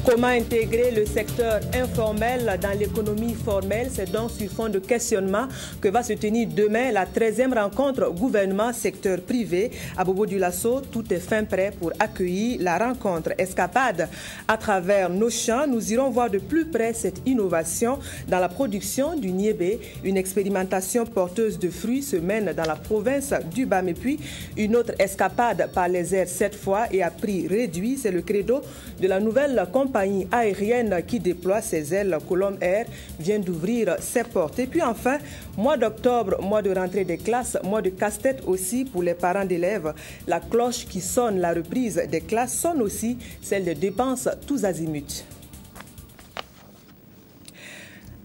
Comment intégrer le secteur informel dans l'économie formelle? C'est donc sur fond de questionnement que va se tenir demain la 13e rencontre gouvernement-secteur privé. À Bobo-Dioulasso, tout est fin prêt pour accueillir la rencontre. Escapade à travers nos champs, nous irons voir de plus près cette innovation dans la production du niébé. Une expérimentation porteuse de fruits se mène dans la province du Bam. Et puis, une autre escapade par les airs cette fois et à prix réduit. C'est le credo de la nouvelle compagnie aérienne qui déploie ses ailes. Colombe Air vient d'ouvrir ses portes. Et puis enfin, mois d'octobre, mois de rentrée des classes, mois de casse-tête aussi pour les parents d'élèves. La cloche qui sonne la reprise des classes sonne aussi celle des dépenses tous azimuts.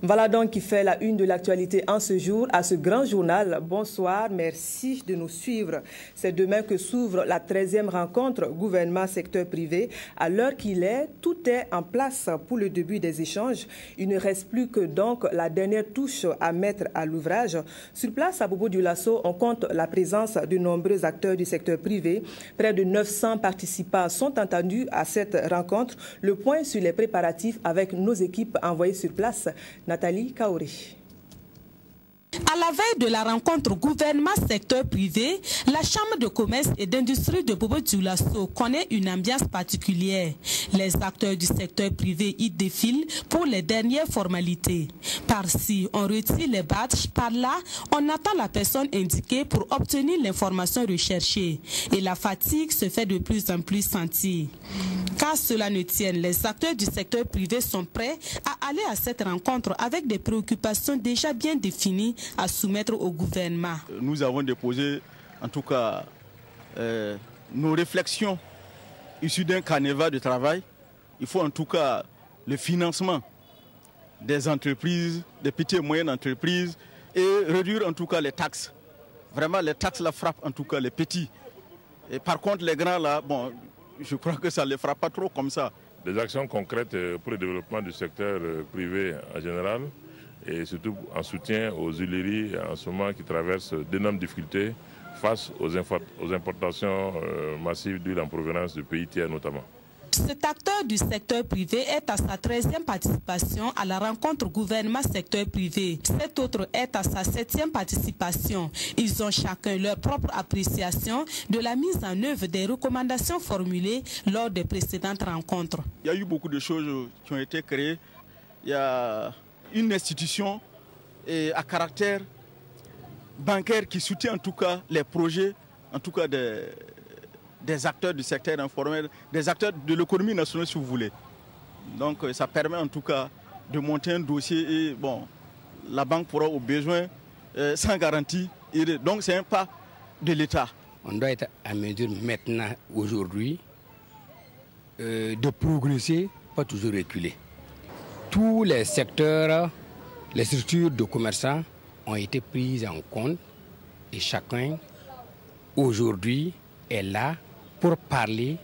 Voilà donc qui fait la une de l'actualité en ce jour, à ce grand journal. Bonsoir, merci de nous suivre. C'est demain que s'ouvre la 13e rencontre gouvernement-secteur privé. À l'heure qu'il est, tout est en place pour le début des échanges. Il ne reste plus que donc la dernière touche à mettre à l'ouvrage. Sur place, à Bobo-Dioulasso, on compte la présence de nombreux acteurs du secteur privé. Près de 900 participants sont entendus à cette rencontre. Le point sur les préparatifs avec nos équipes envoyées sur place. Nathalie Kaori. À la veille de la rencontre gouvernement-secteur privé, la Chambre de commerce et d'industrie de Bobo-Dioulasso connaît une ambiance particulière. Les acteurs du secteur privé y défilent pour les dernières formalités. Par-ci, on retire les badges, par-là, on attend la personne indiquée pour obtenir l'information recherchée. Et la fatigue se fait de plus en plus sentir. Car cela ne tienne, les acteurs du secteur privé sont prêts à aller à cette rencontre avec des préoccupations déjà bien définies à soumettre au gouvernement. Nous avons déposé, en tout cas, nos réflexions issues d'un carnaval de travail. Il faut en tout cas le financement des entreprises, des petites et moyennes entreprises et réduire en tout cas les taxes. Vraiment, les taxes là frappent en tout cas les petits. Et par contre, les grands là, bon, je crois que ça ne les frappe pas trop comme ça. Des actions concrètes pour le développement du secteur privé en général, et surtout en soutien aux huileries en ce moment qui traversent d'énormes difficultés face aux importations massives d'huile en provenance de pays tiers notamment. Cet acteur du secteur privé est à sa 13e participation à la rencontre gouvernement-secteur privé. Cet autre est à sa 7e participation. Ils ont chacun leur propre appréciation de la mise en œuvre des recommandations formulées lors des précédentes rencontres. Il y a eu beaucoup de choses qui ont été créées. Il y a une institution à caractère bancaire qui soutient en tout cas les projets, en tout cas des acteurs du secteur informel, des acteurs de l'économie nationale si vous voulez. Donc ça permet en tout cas de monter un dossier et bon, la banque pourra au besoin sans garantie. Donc c'est un pas de l'État. On doit être à mesure maintenant, aujourd'hui, de progresser, pas toujours reculer. Tous les secteurs, les structures de commerçants ont été prises en compte et chacun aujourd'hui est là pour parler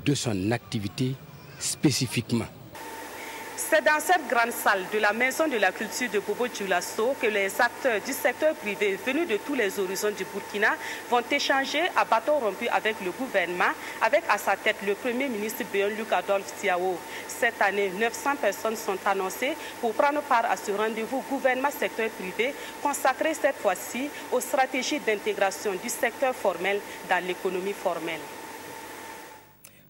de son activité spécifiquement. C'est dans cette grande salle de la Maison de la Culture de Bobo-Dioulasso que les acteurs du secteur privé venus de tous les horizons du Burkina vont échanger à bâton rompu avec le gouvernement, avec à sa tête le Premier ministre Béon-Luc Adolphe Tiao. Cette année, 900 personnes sont annoncées pour prendre part à ce rendez-vous gouvernement-secteur privé consacré cette fois-ci aux stratégies d'intégration du secteur formel dans l'économie formelle.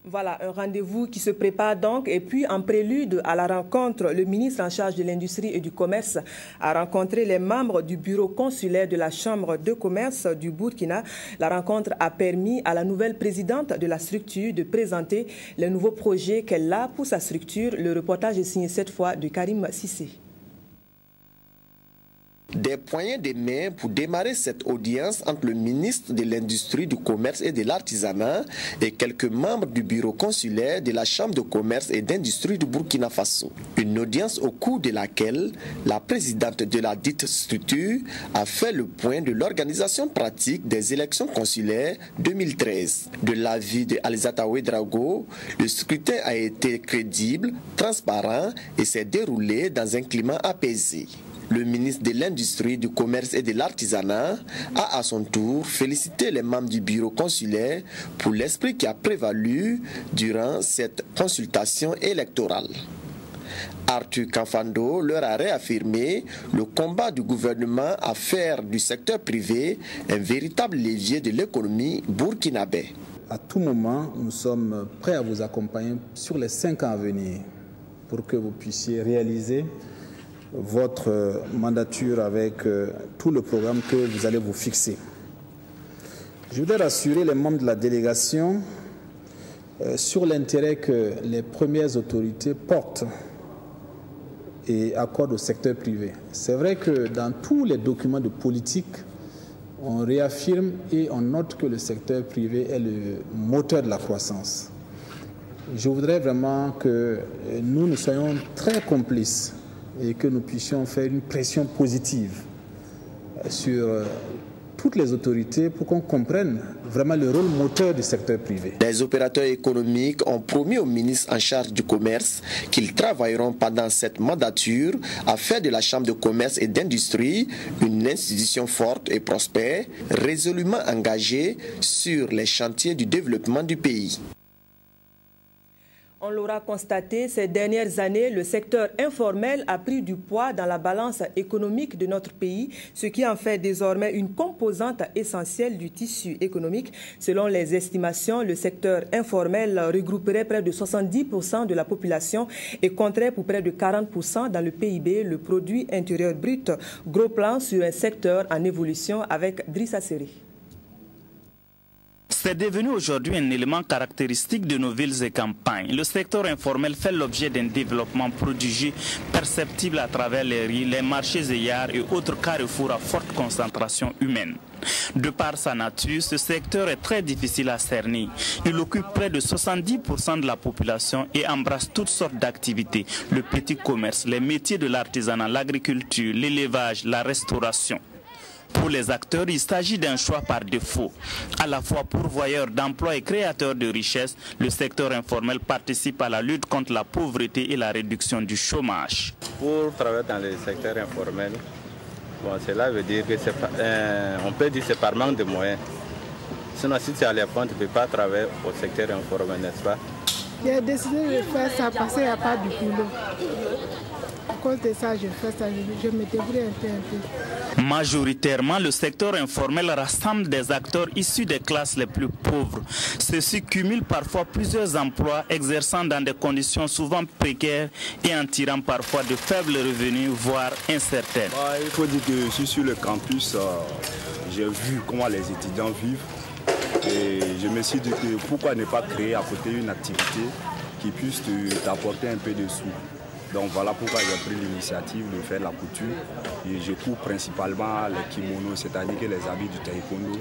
Voilà, un rendez-vous qui se prépare donc. Et puis, en prélude à la rencontre, le ministre en charge de l'Industrie et du Commerce a rencontré les membres du bureau consulaire de la Chambre de commerce du Burkina. La rencontre a permis à la nouvelle présidente de la structure de présenter les nouveaux projets qu'elle a pour sa structure. Le reportage est signé cette fois de Karim Sissé. Des poignées de main pour démarrer cette audience entre le ministre de l'Industrie, du Commerce et de l'Artisanat et quelques membres du bureau consulaire de la Chambre de commerce et d'industrie du Burkina Faso. Une audience au cours de laquelle la présidente de la dite structure a fait le point de l'organisation pratique des élections consulaires 2013. De l'avis de Alizata Ouedraogo, le scrutin a été crédible, transparent et s'est déroulé dans un climat apaisé. Le ministre de l'Industrie, du Commerce et de l'Artisanat a à son tour félicité les membres du bureau consulaire pour l'esprit qui a prévalu durant cette consultation électorale. Arthur Kanfando leur a réaffirmé le combat du gouvernement à faire du secteur privé un véritable levier de l'économie burkinabé. À tout moment, nous sommes prêts à vous accompagner sur les 5 ans à venir pour que vous puissiez réaliser votre mandature avec tout le programme que vous allez vous fixer. Je voudrais rassurer les membres de la délégation sur l'intérêt que les premières autorités portent et accordent au secteur privé. C'est vrai que dans tous les documents de politique, on réaffirme et on note que le secteur privé est le moteur de la croissance. Je voudrais vraiment que nous soyons très complices et que nous puissions faire une pression positive sur toutes les autorités pour qu'on comprenne vraiment le rôle moteur du secteur privé. Les opérateurs économiques ont promis au ministre en charge du commerce qu'ils travailleront pendant cette mandature à faire de la Chambre de commerce et d'industrie une institution forte et prospère, résolument engagée sur les chantiers du développement du pays. On l'aura constaté, ces dernières années, le secteur informel a pris du poids dans la balance économique de notre pays, ce qui en fait désormais une composante essentielle du tissu économique. Selon les estimations, le secteur informel regrouperait près de 70% de la population et compterait pour près de 40% dans le PIB, le produit intérieur brut. Gros plan sur un secteur en évolution avec Drissa Seri. C'est devenu aujourd'hui un élément caractéristique de nos villes et campagnes. Le secteur informel fait l'objet d'un développement prodigieux perceptible à travers les rues, les marchés œillards et autres carrefours à forte concentration humaine. De par sa nature, ce secteur est très difficile à cerner. Il occupe près de 70% de la population et embrasse toutes sortes d'activités. Le petit commerce, les métiers de l'artisanat, l'agriculture, l'élevage, la restauration. Pour les acteurs, il s'agit d'un choix par défaut. À la fois pourvoyeur d'emplois et créateur de richesses, le secteur informel participe à la lutte contre la pauvreté et la réduction du chômage. Pour travailler dans le secteur informel, cela veut dire que on peut dire que c'est par manque de moyens. Sinon, si tu as les fonds, tu ne peux pas travailler au secteur informel, n'est-ce pas? J'ai décidé de faire ça parce qu'il n'y a pas de boulot. À cause de ça, je fais ça, je me débrouille un peu. Majoritairement, le secteur informel rassemble des acteurs issus des classes les plus pauvres. Ceux-ci cumulent parfois plusieurs emplois, exerçant dans des conditions souvent précaires et en tirant parfois de faibles revenus, voire incertains. Il faut dire que je suis sur le campus, j'ai vu comment les étudiants vivent. Et je me suis dit que pourquoi ne pas créer à côté une activité qui puisse t'apporter un peu de sous. Donc voilà pourquoi j'ai pris l'initiative de faire la couture. Et je cours principalement les kimonos, c'est-à-dire que les habits du taekwondo.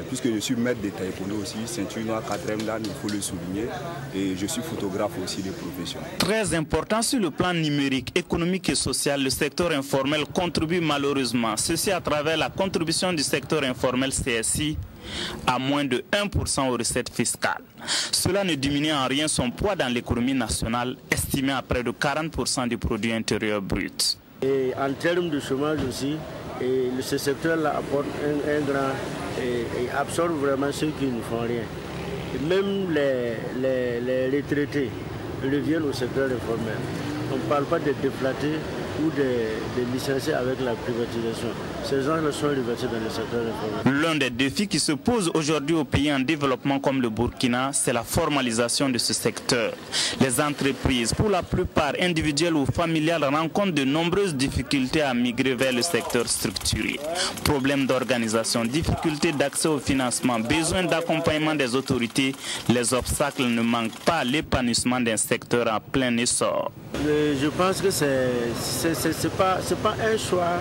Puisque je suis maître de taekwondo aussi, ceinture noire 4e dan, il faut le souligner. Et je suis photographe aussi de profession. Très important sur le plan numérique, économique et social, le secteur informel contribue malheureusement. Ceci à travers la contribution du secteur informel CSI à moins de 1% aux recettes fiscales. Cela ne diminue en rien son poids dans l'économie nationale, estimé à près de 40% du produit intérieur brut. Et en termes de chômage aussi, ce secteur-là apporte un grand et absorbe vraiment ceux qui ne font rien. Et même les retraités reviennent au secteur informel. On ne parle pas de déflatés ou de licenciés avec la privatisation. Ces gens-là sont reversés dans le secteur informel. L'un des défis qui se pose aujourd'hui aux pays en développement comme le Burkina, c'est la formalisation de ce secteur. Les entreprises, pour la plupart individuelles ou familiales, rencontrent de nombreuses difficultés à migrer vers le secteur structuré. Problèmes d'organisation, difficultés d'accès au financement, besoin d'accompagnement des autorités, les obstacles ne manquent pas à l'épanouissement d'un secteur en plein essor. Je pense que c'est c'est pas un choix.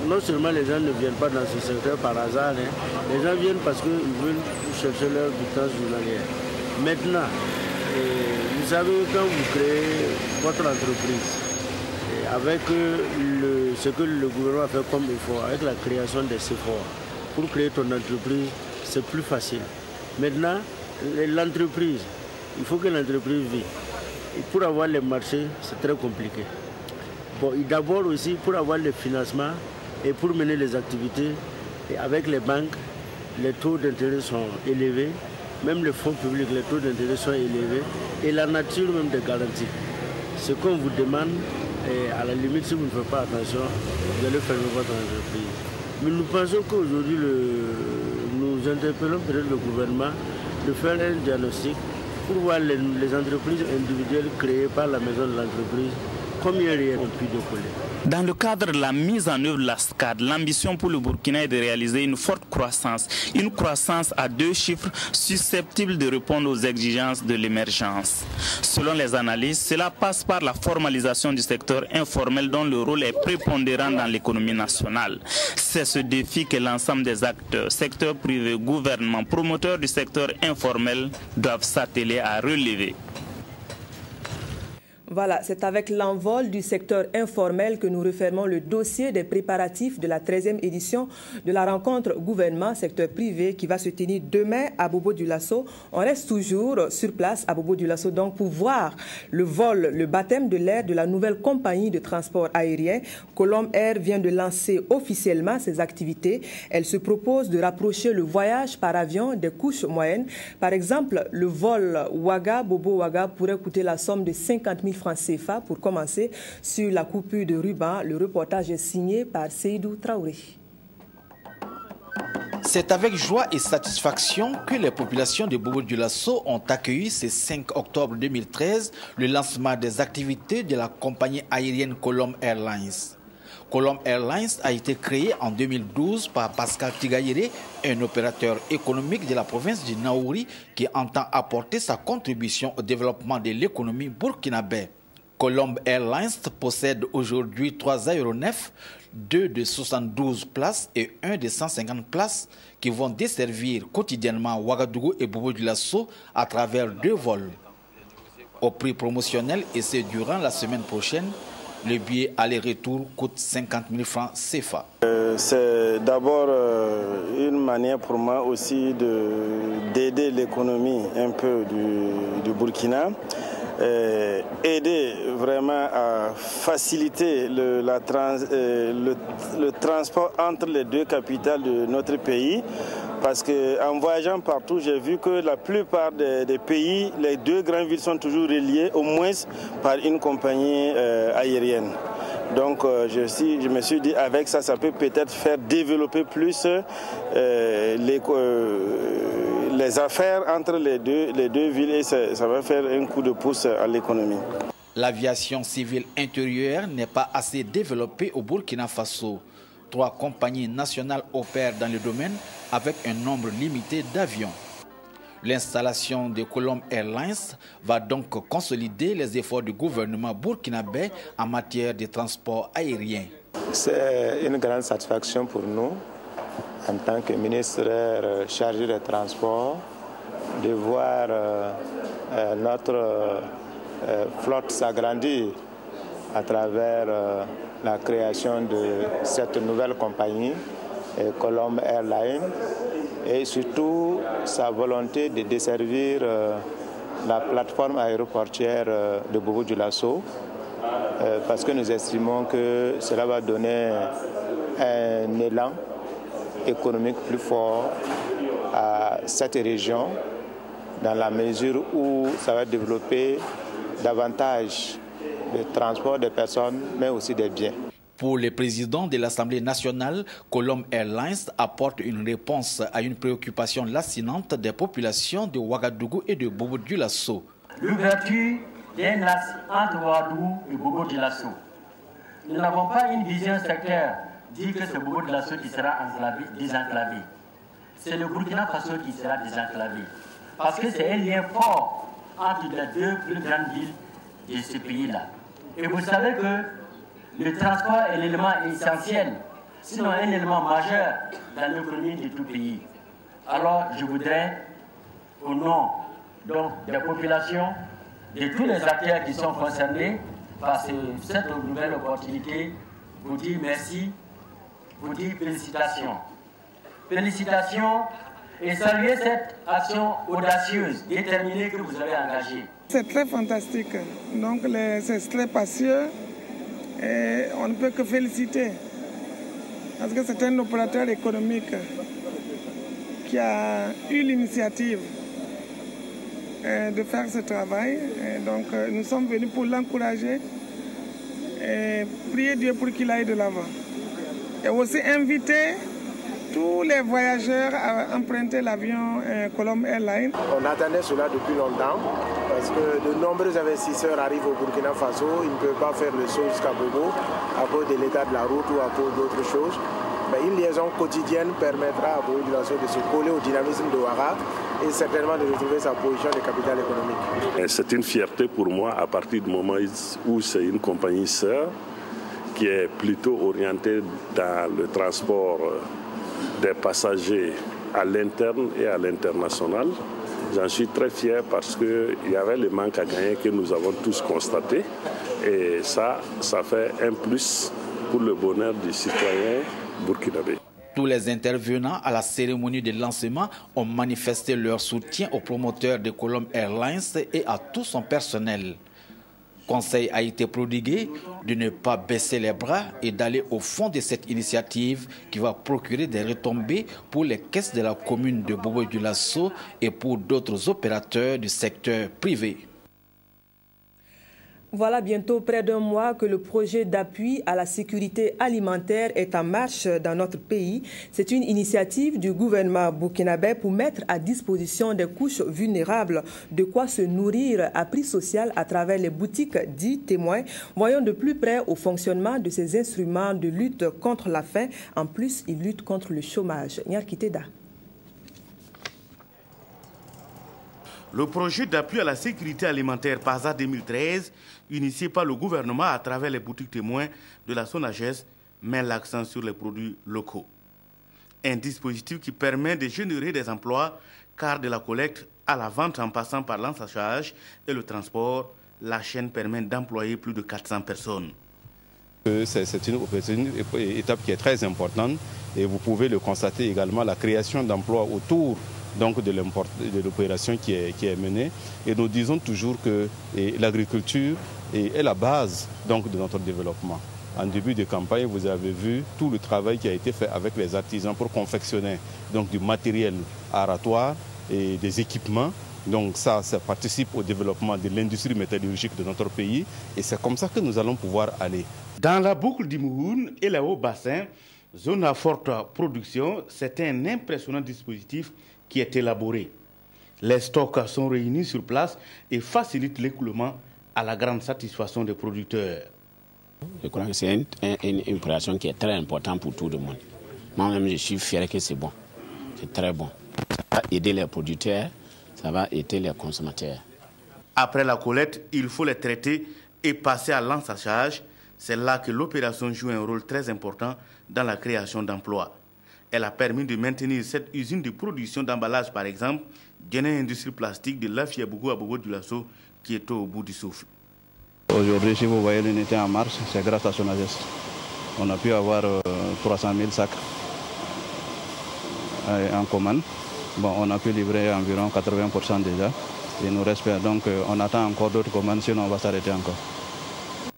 Non seulement les gens ne viennent pas dans ce secteur par hasard, hein. Les gens viennent parce qu'ils veulent chercher leur vitesse journalière. Maintenant, vous savez, quand vous créez votre entreprise, avec ce que le gouvernement a fait comme effort, avec la création des CFOA, pour créer ton entreprise, c'est plus facile. Maintenant, l'entreprise, il faut que l'entreprise vive. Et pour avoir les marchés, c'est très compliqué. Bon, d'abord aussi, pour avoir les financements et pour mener les activités, et avec les banques, les taux d'intérêt sont élevés. Même les fonds publics, les taux d'intérêt sont élevés. Et la nature même des garanties. Ce qu'on vous demande, et à la limite, si vous ne faites pas attention, vous allez fermer votre entreprise. Mais nous pensons qu'aujourd'hui, nous interpellons peut-être le gouvernement de faire un diagnostic pour voir les entreprises individuelles créées par la maison de l'entreprise, combien réellement ont pu décoller. Dans le cadre de la mise en œuvre de la SCAD, l'ambition pour le Burkina est de réaliser une forte croissance, une croissance à 2 chiffres susceptible de répondre aux exigences de l'émergence. Selon les analyses, cela passe par la formalisation du secteur informel dont le rôle est prépondérant dans l'économie nationale. C'est ce défi que l'ensemble des acteurs, secteur privé, gouvernement, promoteurs du secteur informel, doivent s'atteler à relever. Voilà, c'est avec l'envol du secteur informel que nous refermons le dossier des préparatifs de la 13e édition de la rencontre gouvernement-secteur privé qui va se tenir demain à Bobo-Dioulasso. On reste toujours sur place à Bobo-Dioulasso donc pour voir le baptême de l'air de la nouvelle compagnie de transport aérien. Colombe Air vient de lancer officiellement ses activités. Elle se propose de rapprocher le voyage par avion des couches moyennes. Par exemple, le vol Ouaga-Bobo-Ouaga pourrait coûter la somme de 50 000 francs CFA pour commencer sur la coupure de ruban. Le reportage est signé par Seydou Traoré. C'est avec joie et satisfaction que les populations de Bobo-Dioulasso ont accueilli ce 5 octobre 2013 le lancement des activités de la compagnie aérienne Colombe Airlines. Colombe Airlines a été créée en 2012 par Pascal Tigayere, un opérateur économique de la province du Naouri qui entend apporter sa contribution au développement de l'économie burkinabé. Colombe Airlines possède aujourd'hui 3 aéronefs, 2 de 72 places et 1 de 150 places qui vont desservir quotidiennement Ouagadougou et Bobo-Dioulasso à travers 2 vols. Au prix promotionnel et c'est durant la semaine prochaine, le billet aller-retour coûte 50 000 francs CFA. C'est d'abord une manière pour moi aussi d'aider l'économie un peu du Burkina. Aider vraiment à faciliter le transport entre les 2 capitales de notre pays. Parce qu'en voyageant partout, j'ai vu que la plupart des pays, les 2 grandes villes sont toujours reliées au moins par une compagnie aérienne. Donc je me suis dit avec ça, ça peut peut-être faire développer plus les affaires entre les deux villes et ça va faire un coup de pouce à l'économie. L'aviation civile intérieure n'est pas assez développée au Burkina Faso. 3 compagnies nationales opèrent dans le domaine avec un nombre limité d'avions. L'installation de Colombe Airlines va donc consolider les efforts du gouvernement burkinabé en matière de transport aérien. C'est une grande satisfaction pour nous, en tant que ministre chargé des Transports, de voir notre flotte s'agrandir à travers la création de cette nouvelle compagnie, Colombe Airlines, et surtout sa volonté de desservir la plateforme aéroportuaire de Bobo-Dioulasso, parce que nous estimons que cela va donner un élan économique plus fort à cette région, dans la mesure où ça va développer davantage le transport des personnes, mais aussi des biens. Pour le président de l'Assemblée nationale, Colombe Airlines apporte une réponse à une préoccupation lancinante des populations de Ouagadougou et de Bobo-Dioulasso. L'ouverture d'un axe entre Ouagadougou et Bobo-Dioulasso. Nous n'avons pas une vision sectaire, dire que c'est Bobo-Dioulasso qui sera désenclavé. C'est le Burkina Faso qui sera désenclavé. Parce que c'est un lien fort entre les 2 plus grandes villes de ce pays-là. Et vous savez que Le transport est l'élément essentiel, sinon un élément majeur dans l'économie de tout pays. Alors, je voudrais, au nom donc, des populations, de tous les acteurs qui sont concernés par cette nouvelle opportunité, vous dire merci, vous dire félicitations. Félicitations et saluer cette action audacieuse, déterminée que vous avez engagée. C'est très fantastique, donc c'est très patient et on ne peut que féliciter parce que c'est un opérateur économique qui a eu l'initiative de faire ce travail. Et donc nous sommes venus pour l'encourager et prier Dieu pour qu'il aille de l'avant. Et aussi inviter tous les voyageurs à emprunter l'avion Colombe Airlines. On attendait cela depuis longtemps parce que de nombreux investisseurs arrivent au Burkina Faso. Ils ne peuvent pas faire le saut jusqu'à Bobo à cause de l'état de la route ou à cause d'autres choses. Mais une liaison quotidienne permettra à Bobo Dioulasso de se coller au dynamisme de Ouaga et certainement de retrouver sa position de capitale économique. C'est une fierté pour moi à partir du moment où c'est une compagnie sœur qui est plutôt orientée dans le transport des passagers à l'interne et à l'international. J'en suis très fier parce qu'il y avait le manque à gagner que nous avons tous constaté. Et ça fait un plus pour le bonheur du citoyen burkinabé. Tous les intervenants à la cérémonie de lancement ont manifesté leur soutien au promoteur de Colombe Airlines et à tout son personnel. Conseil a été prodigué de ne pas baisser les bras et d'aller au fond de cette initiative qui va procurer des retombées pour les caisses de la commune de Bobo Dioulasso et pour d'autres opérateurs du secteur privé. Voilà bientôt près d'un mois que le projet d'appui à la sécurité alimentaire est en marche dans notre pays. C'est une initiative du gouvernement burkinabé pour mettre à disposition des couches vulnérables de quoi se nourrir à prix social à travers les boutiques dites témoins. Voyons de plus près au fonctionnement de ces instruments de lutte contre la faim. En plus, ils luttent contre le chômage. Nyarkiteda. Le projet d'appui à la sécurité alimentaire PASA 2013, initié par le gouvernement à travers les boutiques témoins de la SONAGES, met l'accent sur les produits locaux. Un dispositif qui permet de générer des emplois, car de la collecte à la vente en passant par l'ensachage et le transport, la chaîne permet d'employer plus de 400 personnes. C'est une étape qui est très importante et vous pouvez le constater également, la création d'emplois autour donc de l'opération qui est menée. Et nous disons toujours que l'agriculture est la base donc, de notre développement. En début de campagne, vous avez vu tout le travail qui a été fait avec les artisans pour confectionner donc, du matériel aratoire et des équipements. Donc ça participe au développement de l'industrie métallurgique de notre pays et c'est comme ça que nous allons pouvoir aller. Dans la boucle d'Imouhoun et le Haut-Bassin, zone à forte production, c'est un impressionnant dispositif qui est élaboré. Les stocks sont réunis sur place et facilitent l'écoulement à la grande satisfaction des producteurs. Je crois que c'est une opération qui est très importante pour tout le monde. Moi-même, je suis fier que c'est bon. C'est très bon. Ça va aider les producteurs, ça va aider les consommateurs. Après la collecte, il faut les traiter et passer à l'ensachage. C'est là que l'opération joue un rôle très important dans la création d'emplois. Elle a permis de maintenir cette usine de production d'emballage, par exemple, d'une industrie plastique de l'Afiabougou à Bobo Dioulasso, qui est au bout du souffle. Aujourd'hui, si vous voyez l'unité en marche, c'est grâce à SONAGES. On a pu avoir 300 000 sacs en commande. Bon, on a pu livrer environ 80% déjà. Il nous reste donc, on attend encore d'autres commandes, sinon on va s'arrêter encore.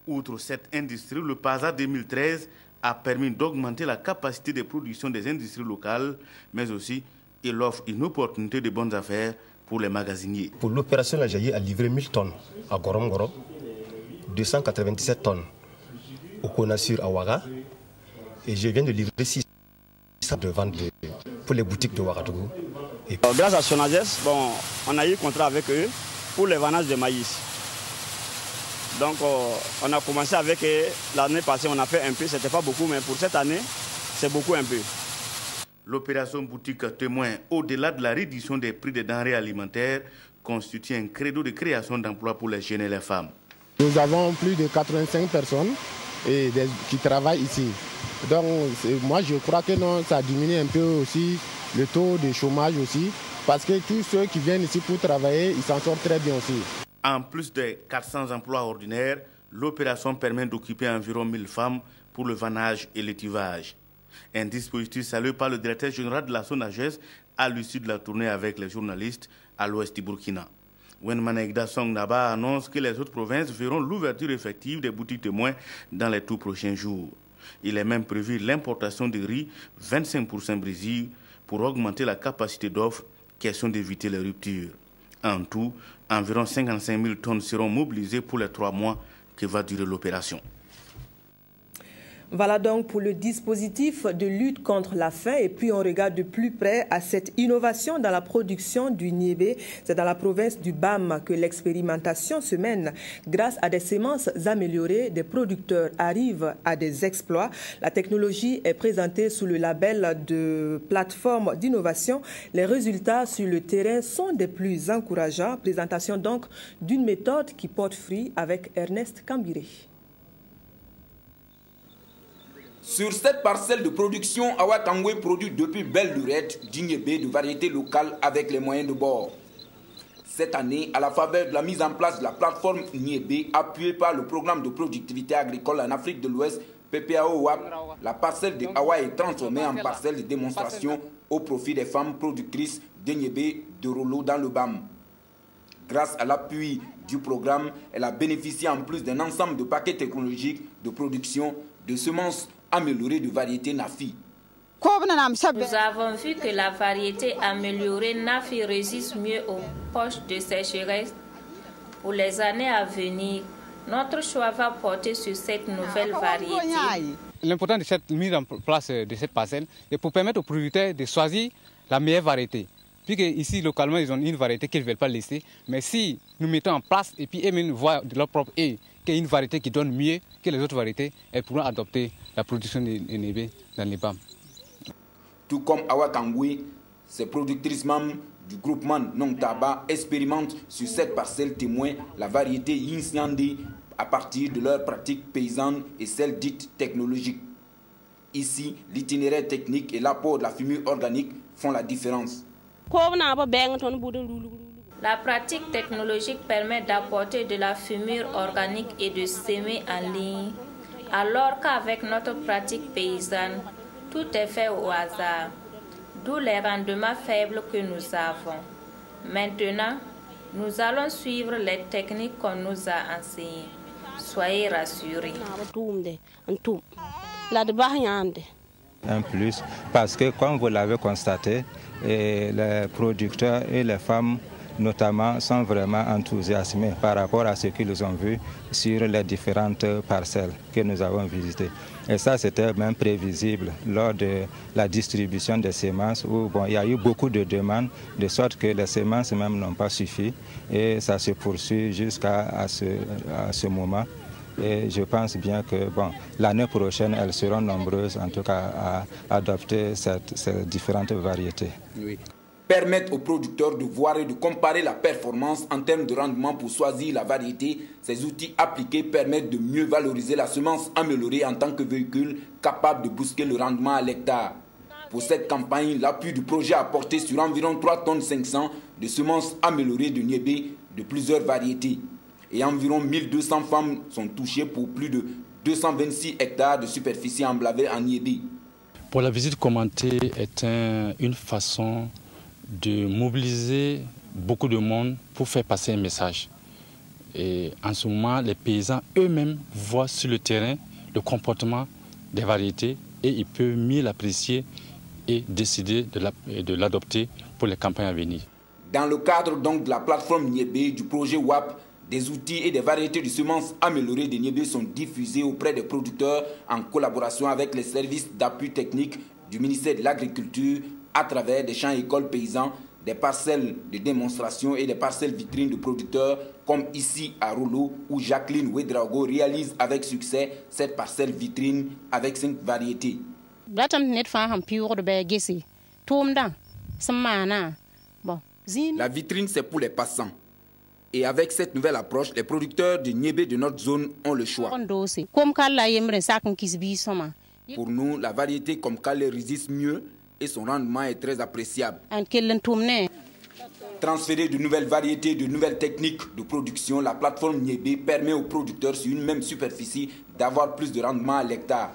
Outre cette industrie, le PASA 2013 a permis d'augmenter la capacité de production des industries locales, mais aussi il offre une opportunité de bonnes affaires pour les magasiniers. Pour l'opération, la Jaïe a livré 1000 tonnes à Gorom, 297 tonnes au Konasur à Ouaga, et je viens de livrer 600 de vente pour les boutiques de Ouagadougou. Grâce à SONAGES, on a eu un contrat avec eux pour les vendanges de maïs. Donc on a commencé avec l'année passée, on a fait un peu, c'était pas beaucoup, mais pour cette année, c'est beaucoup un peu. L'opération boutique témoin, au-delà de la réduction des prix des denrées alimentaires, constitue un credo de création d'emplois pour les jeunes et les femmes. Nous avons plus de 85 personnes qui travaillent ici. Donc moi je crois que non, ça diminue un peu aussi le taux de chômage aussi, parce que tous ceux qui viennent ici pour travailler, ils s'en sortent très bien aussi. En plus des 400 emplois ordinaires, l'opération permet d'occuper environ 1000 femmes pour le vannage et l'étivage. Un dispositif salué par le directeur général de la SONAGES à l'issue de la tournée avec les journalistes à l'ouest du Burkina. Wenmanegda Song Naba annonce que les autres provinces verront l'ouverture effective des boutiques témoins dans les tout prochains jours. Il est même prévu l'importation de riz 25% brésil pour augmenter la capacité d'offre, question d'éviter les ruptures. En tout, environ 55 000 tonnes seront mobilisées pour les 3 mois que va durer l'opération. Voilà donc pour le dispositif de lutte contre la faim. Et puis on regarde de plus près à cette innovation dans la production du niébé. C'est dans la province du BAM que l'expérimentation se mène. Grâce à des semences améliorées, des producteurs arrivent à des exploits. La technologie est présentée sous le label de plateforme d'innovation. Les résultats sur le terrain sont des plus encourageants. Présentation donc d'une méthode qui porte fruit avec Ernest Kambiré. Sur cette parcelle de production, Awa Kangwe produit depuis belle lurette du niébé de variété locale avec les moyens de bord. Cette année, à la faveur de la mise en place de la plateforme niébé appuyée par le programme de productivité agricole en Afrique de l'Ouest, PPAO-WAP, la parcelle de Awa est transformée en parcelle de démonstration au profit des femmes productrices de niébé de Rolo dans le BAM. Grâce à l'appui du programme, elle a bénéficié en plus d'un ensemble de paquets technologiques de production de semences améliorée de variété Nafi. Nous avons vu que la variété améliorée Nafi résiste mieux aux poches de sécheresse. Pour les années à venir, notre choix va porter sur cette nouvelle variété. L'important de cette mise en place de cette parcelle est pour permettre aux producteurs de choisir la meilleure variété. Puisque ici, localement, ils ont une variété qu'ils ne veulent pas laisser. Mais si nous mettons en place et puis eux-mêmes voient de leur propre œil qu'il y a une variété qui donne mieux que les autres variétés, elles pourront adopter la production de niébé dans les BAM. Tout comme Awa Kangwe, ces productrices membres du groupement Nongtaba expérimentent sur cette parcelle témoin la variété Yinsiande à partir de leurs pratiques paysannes et celles dites technologiques. Ici, l'itinéraire technique et l'apport de la fumure organique font la différence. La pratique technologique permet d'apporter de la fumure organique et de semer en ligne, alors qu'avec notre pratique paysanne, tout est fait au hasard, d'où les rendements faibles que nous avons. Maintenant, nous allons suivre les techniques qu'on nous a enseignées. Soyez rassurés. Un plus, parce que comme vous l'avez constaté, les producteurs et les femmes notamment sont vraiment enthousiasmés par rapport à ce qu'ils ont vu sur les différentes parcelles que nous avons visitées. Et ça, c'était même prévisible lors de la distribution des semences où il y a eu beaucoup de demandes, de sorte que les semences même n'ont pas suffi et ça se poursuit jusqu'à ce moment. Et je pense bien que l'année prochaine, elles seront nombreuses en tout cas à adopter ces différentes variétés. Oui. Permettre aux producteurs de voir et de comparer la performance en termes de rendement pour choisir la variété. Ces outils appliqués permettent de mieux valoriser la semence améliorée en tant que véhicule capable de booster le rendement à l'hectare. Pour cette campagne, l'appui du projet a porté sur environ 3,5 tonnes de semences améliorées de niébé de plusieurs variétés. Et environ 1200 femmes sont touchées pour plus de 226 hectares de superficie emblavée en niébé. Pour la visite commentée est une façon de mobiliser beaucoup de monde pour faire passer un message. Et en ce moment, les paysans eux-mêmes voient sur le terrain le comportement des variétés et ils peuvent mieux l'apprécier et décider de l'adopter pour les campagnes à venir. Dans le cadre donc de la plateforme niébé du projet WAP, des outils et des variétés de semences améliorées de niébé sont diffusés auprès des producteurs en collaboration avec les services d'appui technique du ministère de l'Agriculture à travers des champs écoles paysans, des parcelles de démonstration et des parcelles vitrines de producteurs comme ici à Rolo où Jacqueline Ouedraogo réalise avec succès cette parcelle vitrine avec 5 variétés. La vitrine c'est pour les passants. Et avec cette nouvelle approche, les producteurs de niébé de notre zone ont le choix. Pour nous, la variété comme Kale résiste mieux et son rendement est très appréciable. Transférer de nouvelles variétés, de nouvelles techniques de production, la plateforme Niébé permet aux producteurs sur une même superficie d'avoir plus de rendement à l'hectare.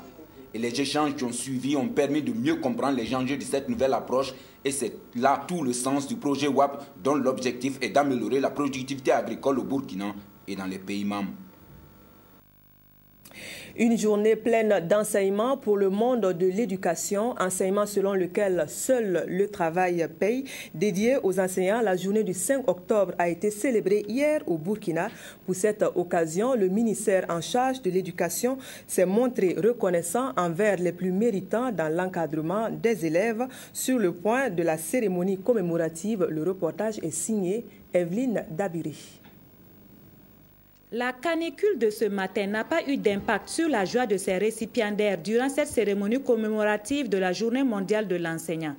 Et les échanges qui ont suivi ont permis de mieux comprendre les enjeux de cette nouvelle approche. Et c'est là tout le sens du projet WAP, dont l'objectif est d'améliorer la productivité agricole au Burkina et dans les pays membres. Une journée pleine d'enseignements pour le monde de l'éducation, enseignement selon lequel seul le travail paye. Dédié aux enseignants, la journée du 5 octobre a été célébrée hier au Burkina. Pour cette occasion, le ministère en charge de l'éducation s'est montré reconnaissant envers les plus méritants dans l'encadrement des élèves. Sur le point de la cérémonie commémorative, le reportage est signé Evelyne Dabiri. La canicule de ce matin n'a pas eu d'impact sur la joie de ces récipiendaires durant cette cérémonie commémorative de la Journée mondiale de l'enseignant.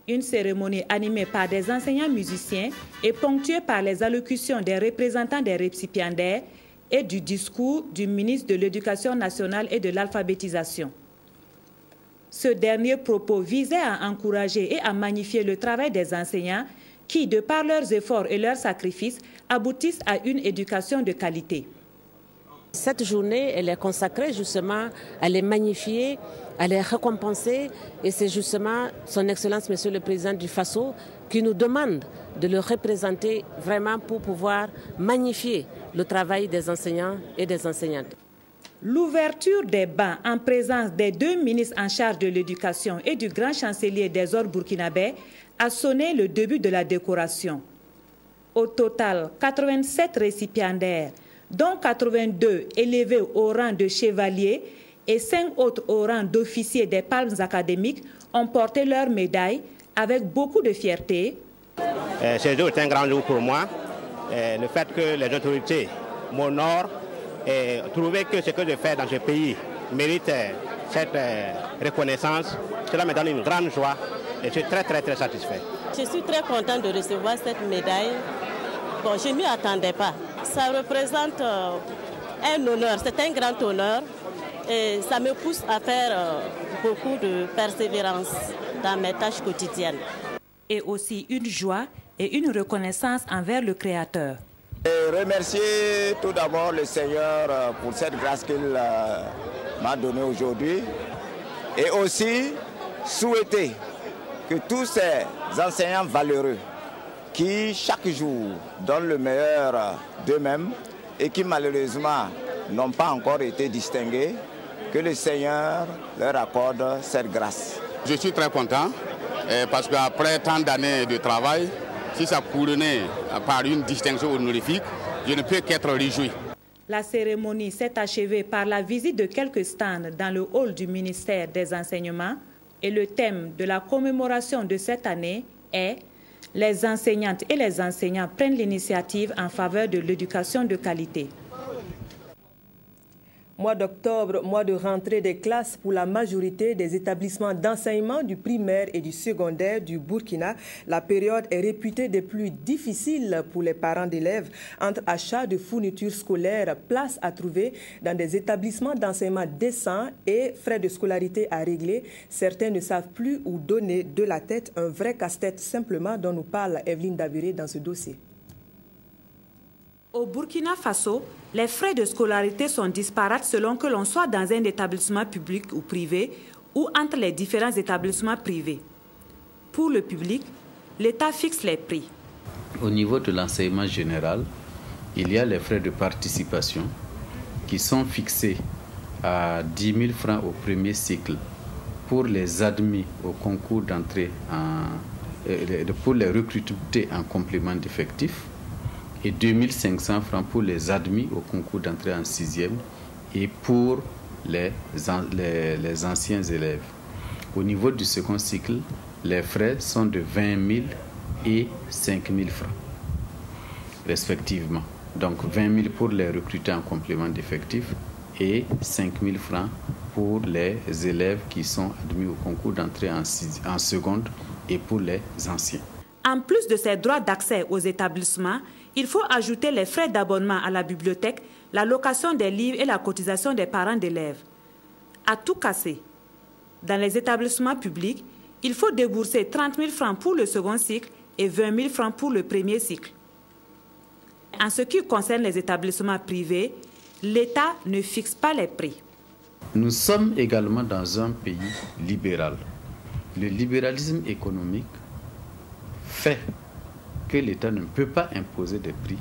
Une cérémonie animée par des enseignants musiciens et ponctuée par les allocutions des représentants des récipiendaires et du discours du ministre de l'Éducation nationale et de l'alphabétisation. Ce dernier propos visait à encourager et à magnifier le travail des enseignants qui, de par leurs efforts et leurs sacrifices, aboutissent à une éducation de qualité. Cette journée, elle est consacrée justement à les magnifier, à les récompenser. Et c'est justement son Excellence, Monsieur le Président du Faso, qui nous demande de le représenter vraiment pour pouvoir magnifier le travail des enseignants et des enseignantes. L'ouverture des bancs en présence des deux ministres en charge de l'éducation et du grand chancelier des ordres burkinabés a sonné le début de la décoration. Au total, 87 récipiendaires, dont 82 élevés au rang de chevalier et 5 autres au rang d'officiers des palmes académiques, ont porté leurs médailles avec beaucoup de fierté. Ce jour est un grand jour pour moi. Le fait que les autorités m'honorent et trouver que ce que je fais dans ce pays mérite cette reconnaissance, cela me donne une grande joie. Et je suis très satisfait. Je suis très content de recevoir cette médaille. Bon, je ne m'y attendais pas. Ça représente un honneur, c'est un grand honneur. Et ça me pousse à faire beaucoup de persévérance dans mes tâches quotidiennes. Et aussi une joie et une reconnaissance envers le Créateur. Et remercier tout d'abord le Seigneur pour cette grâce qu'il m'a donnée aujourd'hui. Et aussi souhaiter que tous ces enseignants valeureux qui chaque jour donnent le meilleur d'eux-mêmes et qui malheureusement n'ont pas encore été distingués, que le Seigneur leur accorde cette grâce. Je suis très content parce qu'après tant d'années de travail, si ça couronnait par une distinction honorifique, je ne peux qu'être réjoui. La cérémonie s'est achevée par la visite de quelques stands dans le hall du ministère des Enseignements. Et le thème de la commémoration de cette année est « Les enseignantes et les enseignants prennent l'initiative en faveur de l'éducation de qualité ». Mois d'octobre, mois de rentrée des classes pour la majorité des établissements d'enseignement du primaire et du secondaire du Burkina. La période est réputée des plus difficiles pour les parents d'élèves. Entre achats de fournitures scolaires, places à trouver dans des établissements d'enseignement décents et frais de scolarité à régler, certains ne savent plus où donner de la tête. Un vrai casse-tête simplement dont nous parle Evelyne Dabiri dans ce dossier. Au Burkina Faso, les frais de scolarité sont disparates selon que l'on soit dans un établissement public ou privé ou entre les différents établissements privés. Pour le public, l'État fixe les prix. Au niveau de l'enseignement général, il y a les frais de participation qui sont fixés à 10 000 francs au premier cycle pour les admis au concours d'entrée, pour les recruter en complément d'effectifs, et 2 500 francs pour les admis au concours d'entrée en 6e et pour les anciens élèves. Au niveau du second cycle, les frais sont de 20 000 et 5 000 francs, respectivement. Donc 20 000 pour les recruter en complément d'effectifs et 5 000 francs pour les élèves qui sont admis au concours d'entrée en seconde et pour les anciens. En plus de ces droits d'accès aux établissements, Il faut ajouter les frais d'abonnement à la bibliothèque, la location des livres et la cotisation des parents d'élèves. À tout casser, dans les établissements publics, il faut débourser 30 000 francs pour le second cycle et 20 000 francs pour le premier cycle. En ce qui concerne les établissements privés, l'État ne fixe pas les prix. Nous sommes également dans un pays libéral. Le libéralisme économique fait que l'État ne peut pas imposer des prix,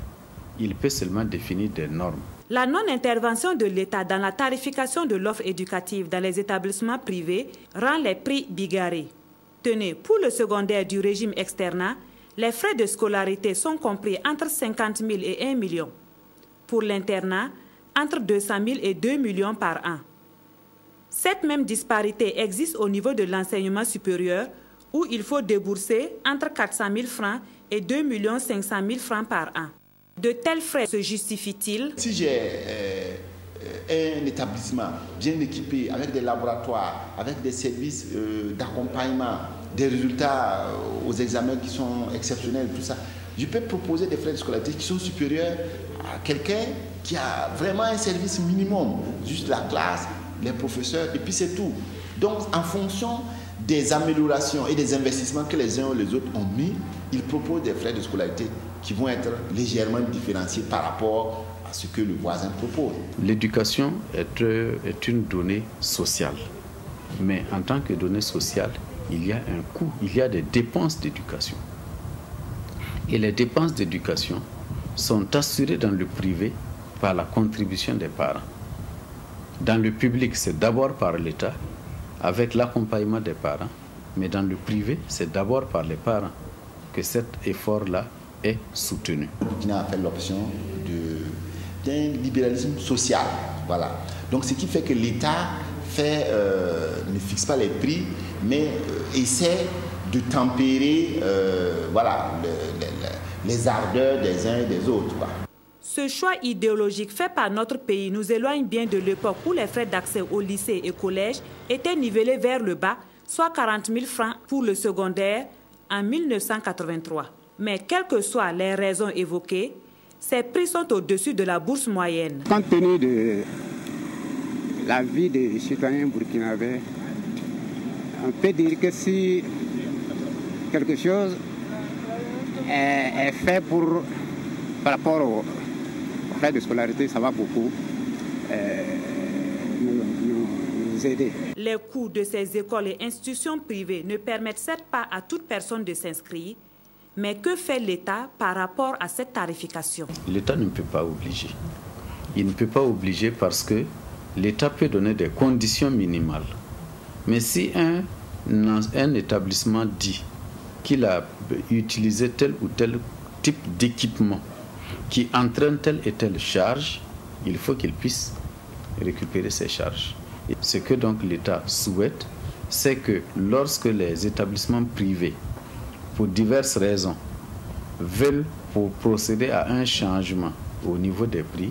il peut seulement définir des normes. La non-intervention de l'État dans la tarification de l'offre éducative dans les établissements privés rend les prix bigarrés. Tenez, pour le secondaire du régime externat, les frais de scolarité sont compris entre 50 000 et 1 million. Pour l'internat, entre 200 000 et 2 millions par an. Cette même disparité existe au niveau de l'enseignement supérieur où il faut débourser entre 400 000 francs et 2 500 000 francs par an. De tels frais se justifient-ils? Si j'ai un établissement bien équipé avec des laboratoires, avec des services d'accompagnement, des résultats aux examens qui sont exceptionnels, tout ça, je peux proposer des frais de scolarité qui sont supérieurs à quelqu'un qui a vraiment un service minimum, juste la classe, les professeurs, et puis c'est tout. Donc, en fonction des améliorations et des investissements que les uns ou les autres ont mis, ils proposent des frais de scolarité qui vont être légèrement différenciés par rapport à ce que le voisin propose. L'éducation est une donnée sociale. Mais en tant que donnée sociale, il y a un coût, il y a des dépenses d'éducation. Et les dépenses d'éducation sont assurées dans le privé par la contribution des parents. Dans le public, c'est d'abord par l'État, avec l'accompagnement des parents, mais dans le privé, c'est d'abord par les parents que cet effort-là est soutenu. On a fait l'option d'un libéralisme social. Voilà. Donc ce qui fait que l'État ne fixe pas les prix, mais essaie de tempérer les ardeurs des uns et des autres. Ce choix idéologique fait par notre pays nous éloigne bien de l'époque où les frais d'accès au lycée et collège étaient nivelés vers le bas, soit 40 000 francs pour le secondaire en 1983. Mais quelles que soient les raisons évoquées, ces prix sont au-dessus de la bourse moyenne. Compte tenu de la vie des citoyens burkinabés, on peut dire que si quelque chose est fait par rapport aux frais de scolarité, ça va beaucoup nous aider. Les coûts de ces écoles et institutions privées ne permettent certes pas à toute personne de s'inscrire, mais que fait l'État par rapport à cette tarification? L'État ne peut pas obliger. Il ne peut pas obliger parce que l'État peut donner des conditions minimales. Mais si un établissement dit qu'il a utilisé tel ou tel type d'équipement qui entraîne telle et telle charge, il faut qu'il puisse récupérer ces charges. Et ce que donc l'État souhaite, c'est que lorsque les établissements privés, pour diverses raisons, veulent procéder à un changement au niveau des prix,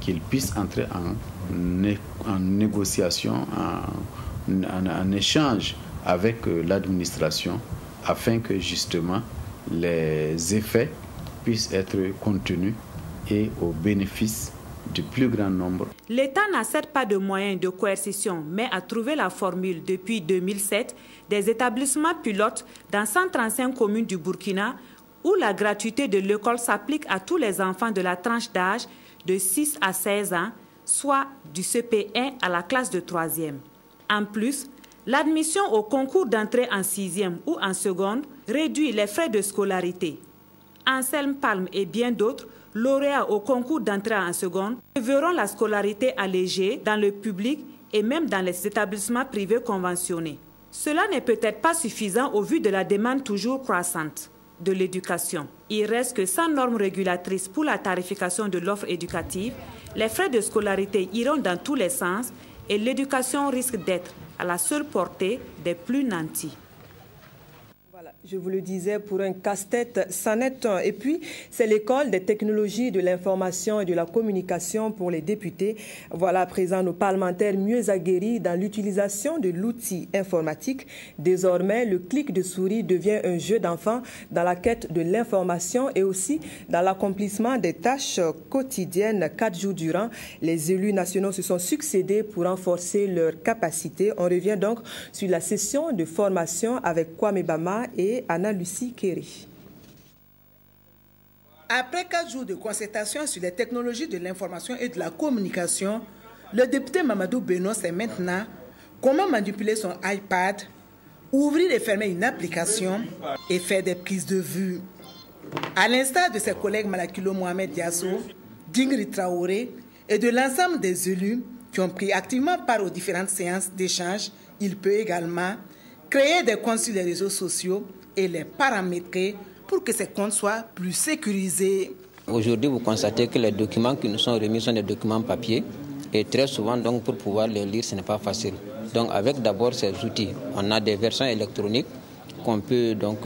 qu'ils puissent entrer en négociation, en échange avec l'administration, afin que justement les effets puissent être contenus et au bénéfice du plus grand nombre. L'État n'a certes pas de moyens de coercition, mais a trouvé la formule depuis 2007 des établissements pilotes dans 135 communes du Burkina où la gratuité de l'école s'applique à tous les enfants de la tranche d'âge de 6 à 16 ans, soit du CP1 à la classe de 3e. En plus, l'admission au concours d'entrée en 6e ou en seconde réduit les frais de scolarité. Anselme Palme et bien d'autres, lauréats au concours d'entrée en seconde, verront la scolarité allégée dans le public et même dans les établissements privés conventionnés. Cela n'est peut-être pas suffisant au vu de la demande toujours croissante de l'éducation. Il reste que sans normes régulatrices pour la tarification de l'offre éducative, les frais de scolarité iront dans tous les sens et l'éducation risque d'être à la seule portée des plus nantis. Voilà, Je vous le disais, pour un casse-tête, ça n'est un. Et puis, c'est l'école des technologies de l'information et de la communication pour les députés. Voilà à présent nos parlementaires mieux aguerris dans l'utilisation de l'outil informatique. Désormais, le clic de souris devient un jeu d'enfant dans la quête de l'information et aussi dans l'accomplissement des tâches quotidiennes. 4 jours durant, les élus nationaux se sont succédés pour renforcer leurs capacités. On revient donc sur la session de formation avec Kwame Bama et Anna-Lucie Kéry. Après 4 jours de concertation sur les technologies de l'information et de la communication, le député Mamadou Beno sait maintenant comment manipuler son iPad, ouvrir et fermer une application et faire des prises de vue. À l'instar de ses collègues Malakilo Mohamed Diasso, Dingri Traoré et de l'ensemble des élus qui ont pris activement part aux différentes séances d'échange, il peut également créer des comptes sur les réseaux sociaux et les paramétrer pour que ces comptes soient plus sécurisés. Aujourd'hui, vous constatez que les documents qui nous sont remis sont des documents papier et très souvent, donc, pour pouvoir les lire, ce n'est pas facile. Donc, avec d'abord ces outils, on a des versions électroniques qu'on peut donc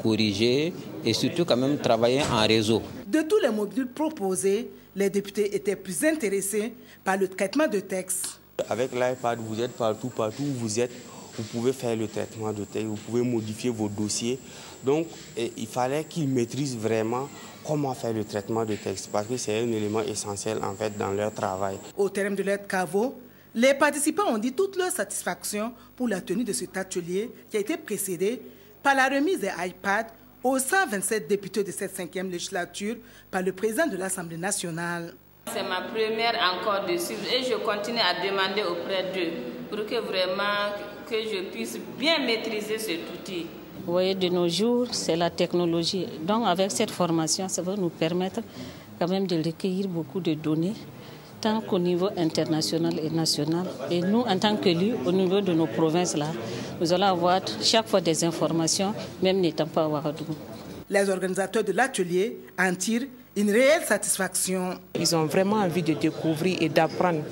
corriger et surtout quand même travailler en réseau. De tous les modules proposés, les députés étaient plus intéressés par le traitement de texte. Avec l'iPad, vous êtes partout où vous êtes. Vous pouvez faire le traitement de texte, vous pouvez modifier vos dossiers. Donc, il fallait qu'ils maîtrisent vraiment comment faire le traitement de texte parce que c'est un élément essentiel en fait dans leur travail. Au terme de leurs travaux, les participants ont dit toute leur satisfaction pour la tenue de cet atelier qui a été précédé par la remise des iPads aux 127 députés de cette 5e législature par le président de l'Assemblée nationale. C'est ma première encore de suivre et je continue à demander auprès d'eux pour que vraiment que je puisse bien maîtriser cet outil. Vous voyez, de nos jours, c'est la technologie. Donc avec cette formation, ça va nous permettre quand même de recueillir beaucoup de données, tant qu'au niveau international et national. Et nous, en tant qu'élus, au niveau de nos provinces-là, nous allons avoir chaque fois des informations, même n'étant pas à Ouagadougou. Les organisateurs de l'atelier en tirent une réelle satisfaction. Ils ont vraiment envie de découvrir et d'apprendre.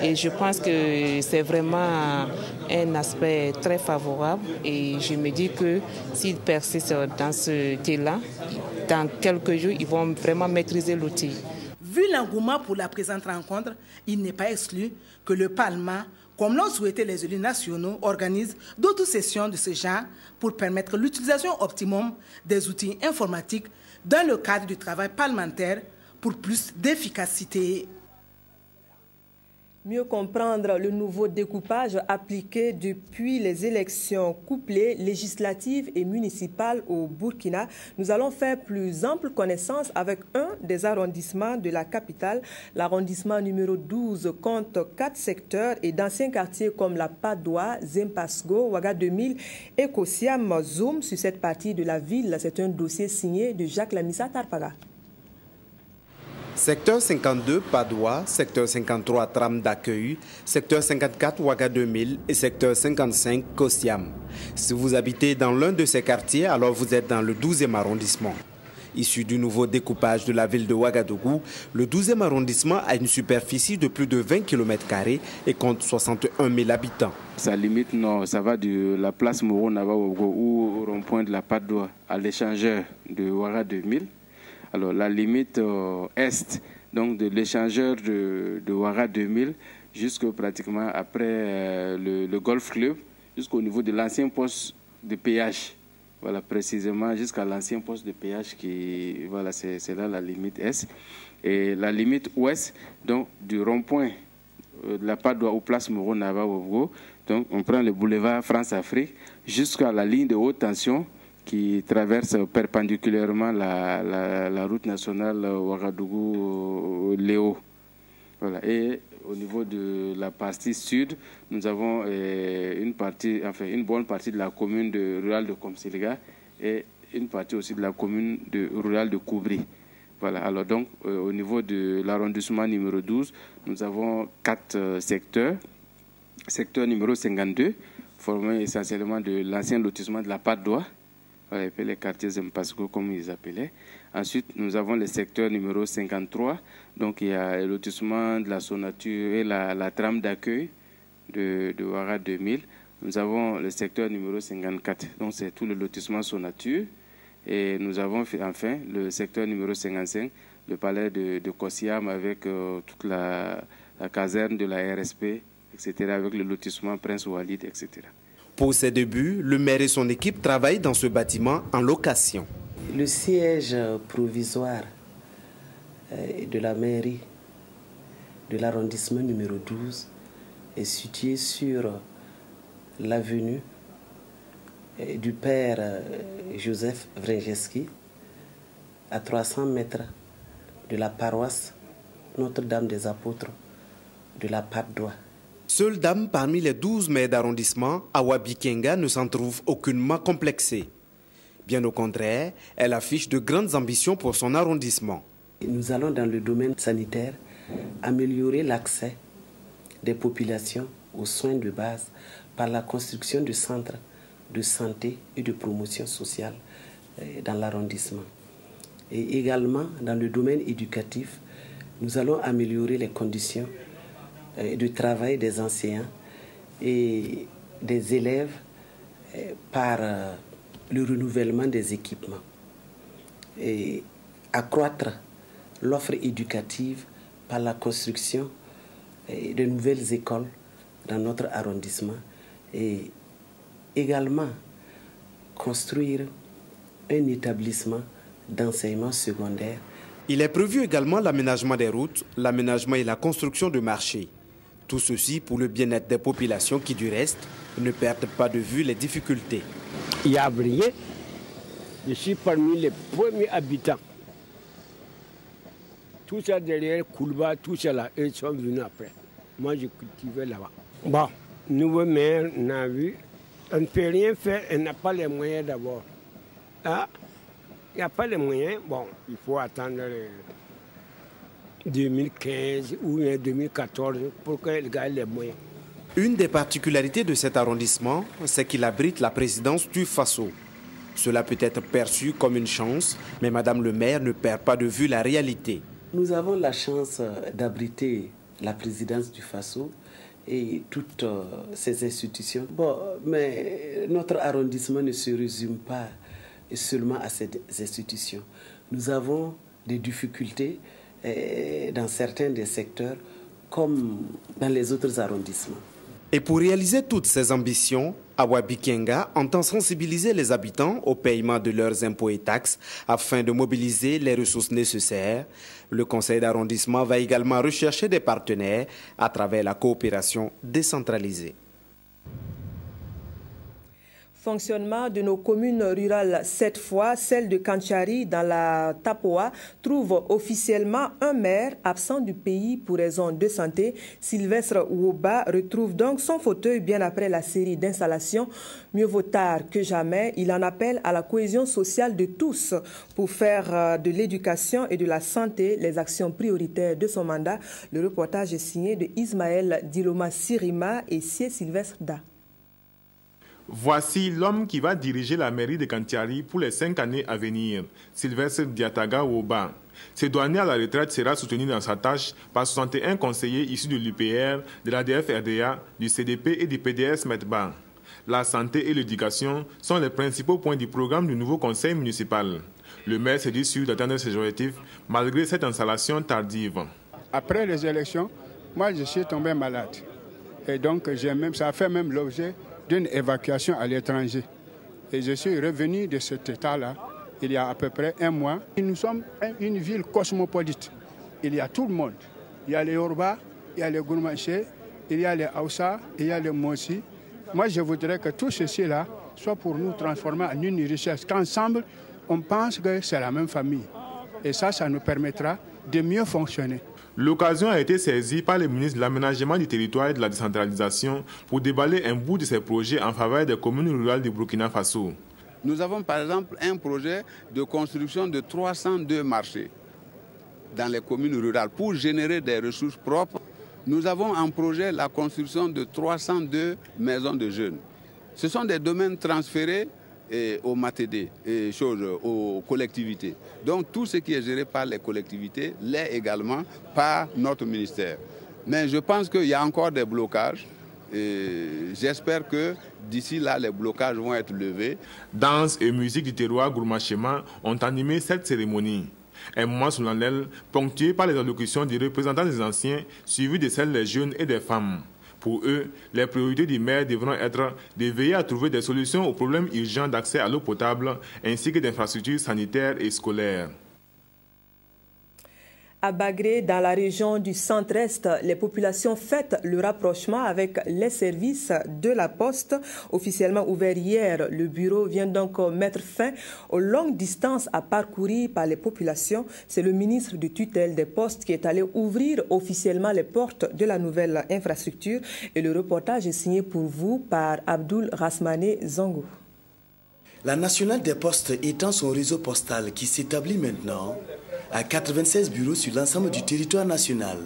Et je pense que c'est vraiment un aspect très favorable. Et je me dis que s'ils persistent dans ce thé-là, dans quelques jours, ils vont vraiment maîtriser l'outil. Vu l'engouement pour la présente rencontre, il n'est pas exclu que le Parlement, comme l'ont souhaité les élus nationaux, organise d'autres sessions de ce genre pour permettre l'utilisation optimum des outils informatiques dans le cadre du travail parlementaire pour plus d'efficacité. Mieux comprendre le nouveau découpage appliqué depuis les élections couplées législatives et municipales au Burkina, nous allons faire plus ample connaissance avec un des arrondissements de la capitale. L'arrondissement numéro 12 compte 4 secteurs et d'anciens quartiers comme la Padoua, Zempasgo, Ouaga 2000 et Kosiam Zoum sur cette partie de la ville. C'est un dossier signé de Jacques Lamissa Tarpaga. Secteur 52, Padoua, secteur 53, Tram d'accueil, secteur 54, Ouaga 2000 et secteur 55, Kosiam. Si vous habitez dans l'un de ces quartiers, alors vous êtes dans le 12e arrondissement. Issu du nouveau découpage de la ville de Ouagadougou, le 12e arrondissement a une superficie de plus de 20 km² et compte 61 000 habitants. Ça limite, non, ça va de la place Moro-Nava-Ouago ou au rond-point de la Padoua à l'échangeur de Ouaga 2000. Alors la limite est donc de l'échangeur de Ouaga 2000 jusqu'à pratiquement après le Golf Club, jusqu'au niveau de l'ancien poste de péage. Voilà, précisément jusqu'à l'ancien poste de péage qui, voilà, c'est là la limite est. Et la limite ouest, donc du rond-point de la Padoua ou place Moro-Nava-Ouago, donc on prend le boulevard France-Afrique jusqu'à la ligne de haute tension qui traverse perpendiculairement la route nationale Ouagadougou-Léo. Voilà. Et au niveau de la partie sud, nous avons une bonne partie de la commune rurale de Komsiliga et une partie aussi de la commune rurale de Koubri. Voilà. Alors donc, au niveau de l'arrondissement numéro 12, nous avons 4 secteurs. Secteur numéro 52, formé essentiellement de l'ancien lotissement de la Padoua, les quartiers Zempasgo comme ils appelaient. Ensuite, nous avons le secteur numéro 53. Donc, il y a le lotissement de la Sonature et la trame d'accueil de Ouaga 2000. Nous avons le secteur numéro 54, donc c'est tout le lotissement sur nature. Et nous avons enfin le secteur numéro 55, le palais de Kosiam avec toute la caserne de la RSP, etc., avec le lotissement Prince Walid, etc. Pour ses débuts, le maire et son équipe travaillent dans ce bâtiment en location. Le siège provisoire de la mairie de l'arrondissement numéro 12 est situé sur l'avenue du père Joseph Wręgieski, à 300 mètres de la paroisse Notre-Dame des Apôtres de la Patte d'Oie. Seule dame parmi les 12 maires d'arrondissement, Awa Bikenga ne s'en trouve aucunement complexée. Bien au contraire, elle affiche de grandes ambitions pour son arrondissement. Nous allons dans le domaine sanitaire améliorer l'accès des populations aux soins de base par la construction de centres de santé et de promotion sociale dans l'arrondissement. Et également dans le domaine éducatif, nous allons améliorer les conditions de travail des enseignants et des élèves par le renouvellement des équipements et accroître l'offre éducative par la construction de nouvelles écoles dans notre arrondissement et également construire un établissement d'enseignement secondaire. Il est prévu également l'aménagement des routes, l'aménagement et la construction de marchés. Tout ceci pour le bien-être des populations qui, du reste, ne perdent pas de vue les difficultés. Il y a Brié, je suis parmi les premiers habitants. Tout ça derrière Koulba, tout ça là, ils sont venus après. Moi, je cultivais là-bas. Bon, nouveau maire, on a vu. On ne peut rien faire, on n'a pas les moyens d'abord. Ah, il n'y a pas les moyens. Bon, il faut attendre 2015 ou 2014 pour que les gars aient les moyens. Une des particularités de cet arrondissement, c'est qu'il abrite la présidence du Faso. Cela peut être perçu comme une chance, mais Madame le maire ne perd pas de vue la réalité. Nous avons la chance d'abriter la présidence du Faso et toutes ces institutions. Bon, mais notre arrondissement ne se résume pas seulement à ces institutions. Nous avons des difficultés dans certains des secteurs comme dans les autres arrondissements. Et pour réaliser toutes ces ambitions, Awa Bikenga entend sensibiliser les habitants au paiement de leurs impôts et taxes afin de mobiliser les ressources nécessaires. Le conseil d'arrondissement va également rechercher des partenaires à travers la coopération décentralisée. Fonctionnement de nos communes rurales, cette fois celle de Kanchari dans la Tapoa, trouve officiellement un maire absent du pays pour raison de santé. Sylvestre Ouoba retrouve donc son fauteuil bien après la série d'installations. Mieux vaut tard que jamais, il en appelle à la cohésion sociale de tous pour faire de l'éducation et de la santé les actions prioritaires de son mandat. Le reportage est signé de Ismaël Diloma Sirima et Sie Sylvestre Da. Voici l'homme qui va diriger la mairie de Kantiari pour les 5 années à venir, Sylvestre Diataga Ouoba. Ce douanier à la retraite sera soutenu dans sa tâche par 61 conseillers issus de l'UPR, de l'ADF-RDA, du CDP et du PDS METBA. La santé et l'éducation sont les principaux points du programme du nouveau conseil municipal. Le maire s'est dit sûr d'atteindre ses objectifs malgré cette installation tardive. Après les élections, moi je suis tombé malade. Et donc ça a fait même l'objet d'une évacuation à l'étranger. Et je suis revenu de cet état-là il y a à peu près 1 mois. Nous sommes une ville cosmopolite. Il y a tout le monde. Il y a les Yoruba, il y a les Gourmaché, il y a les Hausa, il y a les Mossi. Moi, je voudrais que tout ceci-là soit pour nous transformer en une richesse. Qu'ensemble, on pense que c'est la même famille. Et ça nous permettra de mieux fonctionner. L'occasion a été saisie par le ministre de l'Aménagement du territoire et de la décentralisation pour déballer un bout de ses projets en faveur des communes rurales du Burkina Faso. Nous avons par exemple un projet de construction de 302 marchés dans les communes rurales pour générer des ressources propres. Nous avons en projet la construction de 302 maisons de jeunes. Ce sont des domaines transférés aux MATD, aux collectivités. Donc tout ce qui est géré par les collectivités l'est également par notre ministère. Mais je pense qu'il y a encore des blocages j'espère que d'ici là, les blocages vont être levés. Danse et musique du terroir Gourmachema ont animé cette cérémonie. Un moment solennel ponctué par les allocutions des représentants des anciens, suivis de celles des jeunes et des femmes. Pour eux, les priorités du maire devront être de veiller à trouver des solutions aux problèmes urgents d'accès à l'eau potable ainsi que d'infrastructures sanitaires et scolaires. À Bagré, dans la région du centre-est, les populations fêtent le rapprochement avec les services de la Poste. Officiellement ouvert hier, le bureau vient donc mettre fin aux longues distances à parcourir par les populations. C'est le ministre de tutelle des Postes qui est allé ouvrir officiellement les portes de la nouvelle infrastructure. Et le reportage est signé pour vous par Abdoul Rasmane Zongo. La nationale des Postes étend son réseau postal qui s'établit maintenant à 96 bureaux sur l'ensemble du territoire national.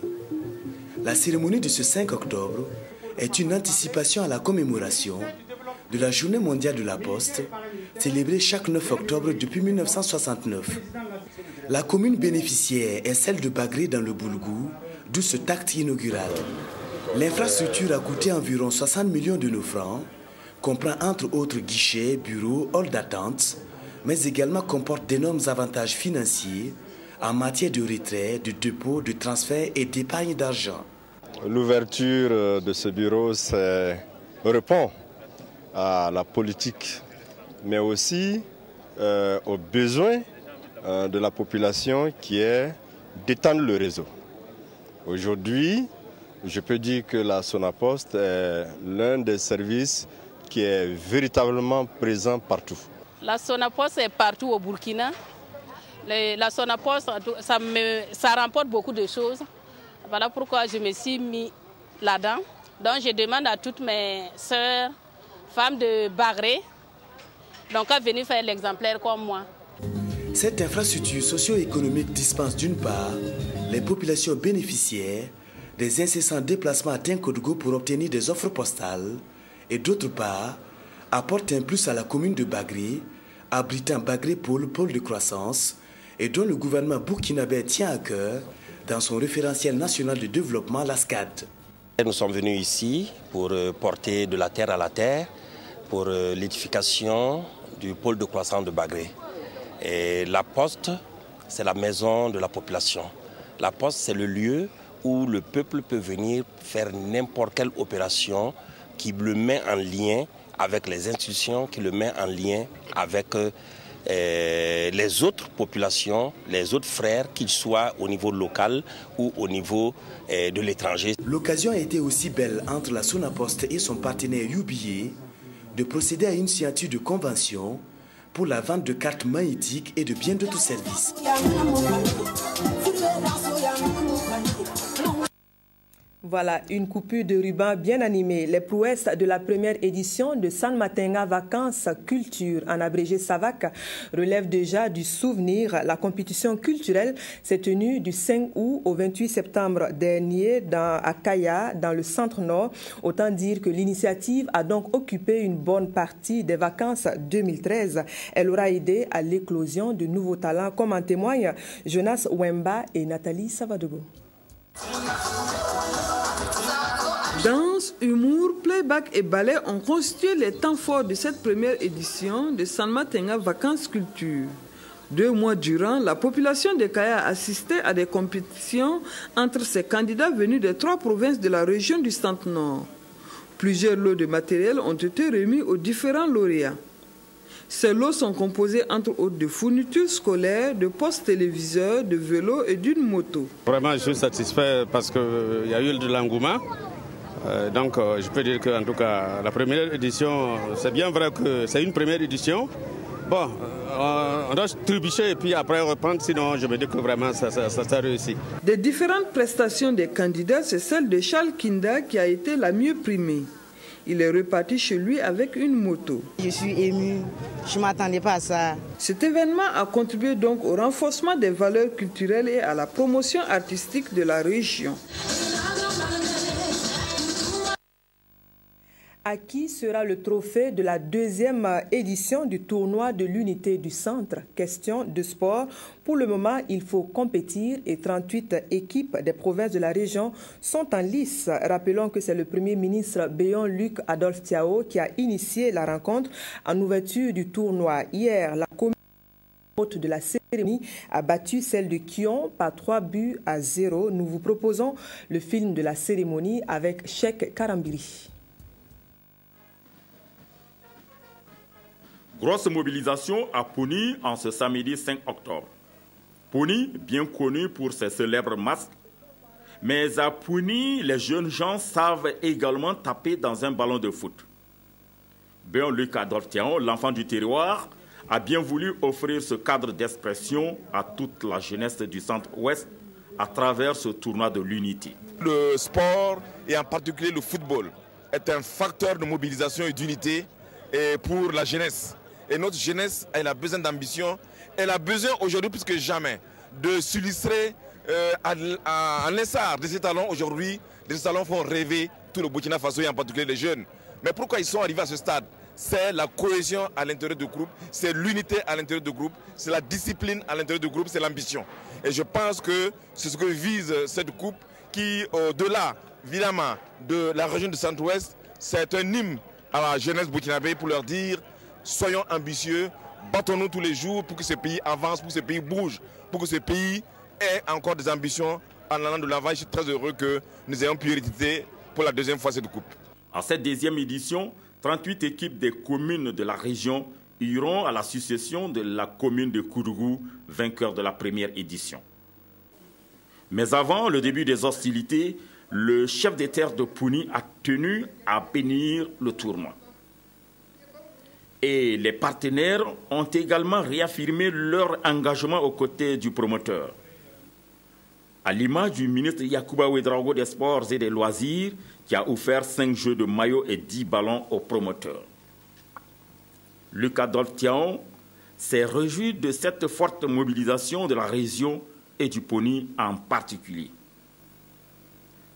La cérémonie de ce 5 octobre est une anticipation à la commémoration de la Journée mondiale de la Poste, célébrée chaque 9 octobre depuis 1969. La commune bénéficiaire est celle de Bagré dans le Boulgou, d'où cet acte inaugural. L'infrastructure a coûté environ 60 millions de nos francs, comprend entre autres guichets, bureaux, halls d'attente, mais également comporte d'énormes avantages financiers en matière de retrait, de dépôt, de transfert et d'épargne d'argent. L'ouverture de ce bureau répond à la politique, mais aussi aux besoins de la population qui est d'étendre le réseau. Aujourd'hui, je peux dire que la Sonapost est l'un des services qui est véritablement présent partout. La Sonapost est partout au Burkina. La Sonapost, ça remporte beaucoup de choses. Voilà pourquoi je me suis mis là-dedans. Donc je demande à toutes mes sœurs, femmes de Bagré, donc à venir faire l'exemplaire comme moi. Cette infrastructure socio-économique dispense d'une part les populations bénéficiaires des incessants déplacements à Tinkodougou pour obtenir des offres postales et d'autre part apporte un plus à la commune de Bagré, abritant Bagré pôle de croissance, et dont le gouvernement burkinabé tient à cœur dans son référentiel national de développement, la SCAD. Nous sommes venus ici pour porter de la terre à la terre, pour l'édification du pôle de croissance de Bagré. Et la Poste, c'est la maison de la population. La Poste, c'est le lieu où le peuple peut venir faire n'importe quelle opération qui le met en lien avec les institutions, qui le met en lien avec les autres populations, les autres frères, qu'ils soient au niveau local ou au niveau de l'étranger. L'occasion a été aussi belle entre la Sonapost et son partenaire UBA de procéder à une signature de convention pour la vente de cartes magnétiques et de bien d'autres services. Voilà, une coupure de ruban bien animée. Les prouesses de la première édition de San Matenga Vacances Culture, en abrégé SAVAC, relèvent déjà du souvenir. La compétition culturelle s'est tenue du 5 août au 28 septembre dernier à Kaya, dans le centre-nord. Autant dire que l'initiative a donc occupé une bonne partie des vacances 2013. Elle aura aidé à l'éclosion de nouveaux talents, comme en témoignent Jonas Wemba et Nathalie Savadogo. Danse, humour, playback et ballet ont constitué les temps forts de cette première édition de San Matenga Vacances Culture. 2 mois durant, la population de Kaya a assisté à des compétitions entre ces candidats venus des 3 provinces de la région du Centre-Nord. Plusieurs lots de matériel ont été remis aux différents lauréats. Ces lots sont composés entre autres de fournitures scolaires, de postes téléviseurs, de vélos et d'une moto. Vraiment, je suis satisfait parce qu'il y a eu de l'engouement. Donc, je peux dire qu'en tout cas, la première édition, c'est bien vrai que c'est une première édition. Bon, on doit trébucher et puis après reprendre, sinon je me dis que vraiment ça réussit. Des différentes prestations des candidats, c'est celle de Charles Kinda qui a été la mieux primée. Il est reparti chez lui avec une moto. Je suis ému, je ne m'attendais pas à ça. Cet événement a contribué donc au renforcement des valeurs culturelles et à la promotion artistique de la région. À qui sera le trophée de la deuxième édition du tournoi de l'unité du centre? Question de sport. Pour le moment, il faut compétir et 38 équipes des provinces de la région sont en lice. Rappelons que c'est le Premier ministre Béon Luc Adolphe Tiao qui a initié la rencontre en ouverture du tournoi. Hier, la commune de la cérémonie a battu celle de Kion par 3-0. Nous vous proposons le film de la cérémonie avec Cheikh Karambiri. Grosse mobilisation à Pouni en ce samedi 5 octobre. Pouni, bien connu pour ses célèbres masques, mais à Pouni, les jeunes gens savent également taper dans un ballon de foot. Béon Luc Adolphe Tiao, l'enfant du terroir, a bien voulu offrir ce cadre d'expression à toute la jeunesse du centre-ouest à travers ce tournoi de l'unité. Le sport, et en particulier le football, est un facteur de mobilisation et d'unité pour la jeunesse. Et notre jeunesse, elle a besoin d'ambition. Elle a besoin aujourd'hui plus que jamais de s'illustrer à l'instar de ces talents. Aujourd'hui, les talents font rêver tout le Burkina Faso et en particulier les jeunes. Mais pourquoi ils sont arrivés à ce stade? C'est la cohésion à l'intérieur du groupe, c'est l'unité à l'intérieur du groupe, c'est la discipline à l'intérieur du groupe, c'est l'ambition. Et je pense que c'est ce que vise cette coupe qui, au-delà, évidemment, de la région du Centre-Ouest, c'est un hymne à la jeunesse burkinabé pour leur dire soyons ambitieux, battons-nous tous les jours pour que ce pays avance, pour que ce pays bouge, pour que ce pays ait encore des ambitions en allant de l'avant. Je suis très heureux que nous ayons pu hériter pour la deuxième fois cette coupe. À cette deuxième édition, 38 équipes des communes de la région iront à la succession de la commune de Koudougou, vainqueur de la première édition. Mais avant le début des hostilités, le chef des terres de Pouni a tenu à bénir le tournoi. Et les partenaires ont également réaffirmé leur engagement aux côtés du promoteur. À l'image du ministre Yacouba Ouedraogo des Sports et des Loisirs, qui a offert 5 jeux de maillot et 10 ballons au promoteur. Luc Adolphe Tiao s'est réjoui de cette forte mobilisation de la région et du Pouni en particulier.